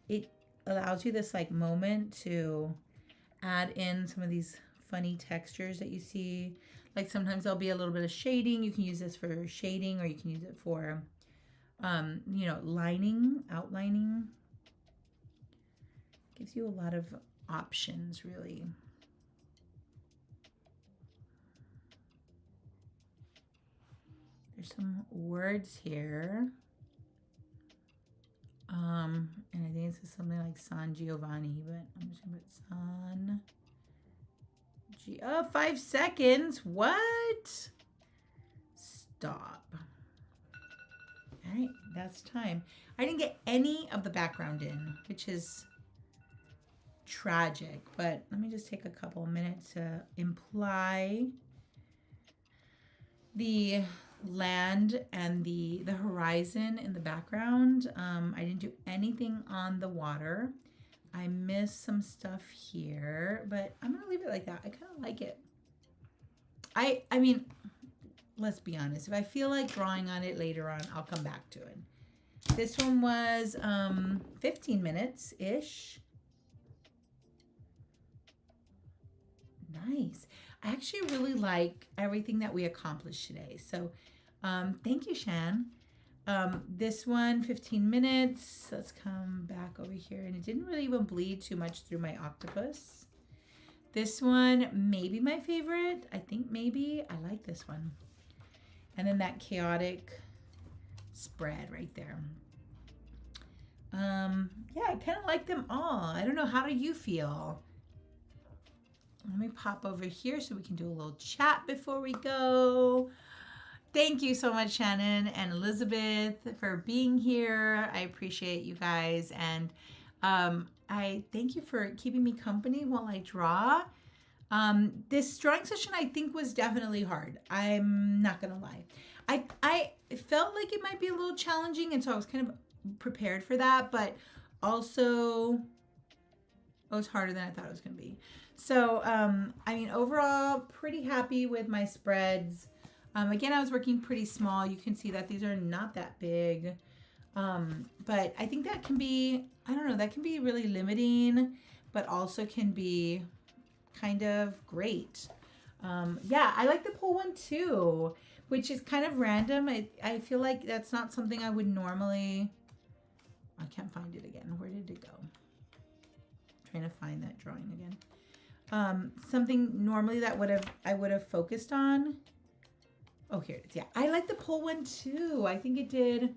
it allows you this like moment to add in some of these funny textures that you see. Like sometimes there'll be a little bit of shading. You can use this for shading or you can use it for, you know, lining, outlining. Gives you a lot of options, really. There's some words here. And I think this is something like San Giovanni, but I'm just gonna put San. Oh, 5 seconds. What? Stop. All right, that's time. I didn't get any of the background in, which is tragic, but let me just take a couple of minutes to imply the land and the horizon in the background. I didn't do anything on the water. I missed some stuff here, but I'm gonna leave it like that. I kind of like it. I mean, let's be honest. If I feel like drawing on it later on, I'll come back to it. This one was 15 minutes-ish. Nice. I actually really like everything that we accomplished today. So thank you, Shan. This one, 15 minutes. Let's come back over here. And it didn't really even bleed too much through my octopus. This one, maybe my favorite. I think maybe. I like this one. And then that chaotic spread right there. Yeah, I kind of like them all. I don't know. How do you feel? Let me pop over here so we can do a little chat before we go. Thank you so much, Shannon and Elizabeth, for being here. I appreciate you guys. And I thank you for keeping me company while I draw. This drawing session, I think, was definitely hard. I'm not going to lie. I felt like it might be a little challenging, and so I was kind of prepared for that. But also, it was harder than I thought it was going to be. So, I mean, overall, pretty happy with my spreads. Again, I was working pretty small. You can see that these are not that big. But I think that can be, I don't know, that can be really limiting, but also can be kind of great. Yeah, I like the pull one too, which is kind of random. I feel like that's not something I would normally, I can't find it again. Where did it go? I'm trying to find that drawing again. Something normally that I would have focused on. Oh, here it is. Yeah, I like the pull one too. I think it did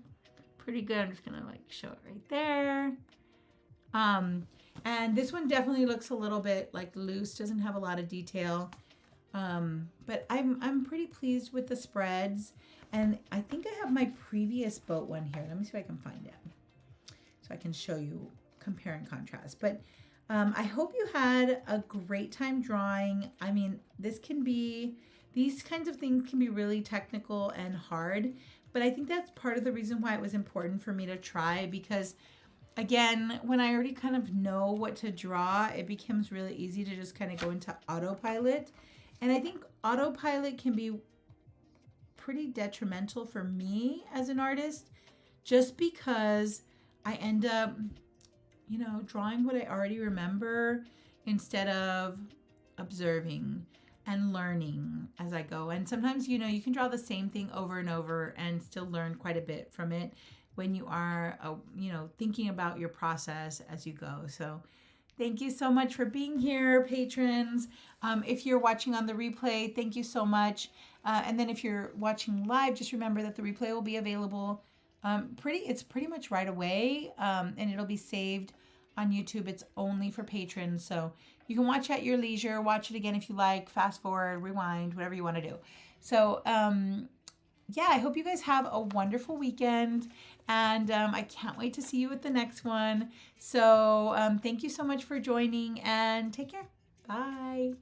pretty good. I'm just gonna like show it right there. And this one definitely looks a little bit like loose, doesn't have a lot of detail. But I'm pretty pleased with the spreads. And I think I have my previous boat one here. Let me see if I can find it so I can show you compare and contrast. But I hope you had a great time drawing. I mean, these kinds of things can be really technical and hard, but I think that's part of the reason why it was important for me to try, because again, when I already kind of know what to draw, it becomes really easy to just kind of go into autopilot. And I think autopilot can be pretty detrimental for me as an artist, just because I end up, you know, drawing what I already remember instead of observing and learning as I go. And sometimes, you know, you can draw the same thing over and over and still learn quite a bit from it when you are, you know, thinking about your process as you go. So thank you so much for being here, patrons. If you're watching on the replay, thank you so much. And then if you're watching live, just remember that the replay will be available it's pretty much right away, and it'll be saved on YouTube. It's only for patrons, so you can watch at your leisure, watch it again if you like, fast forward, rewind, whatever you want to do. So yeah, I hope you guys have a wonderful weekend, and I can't wait to see you at the next one. So thank you so much for joining, and take care. Bye.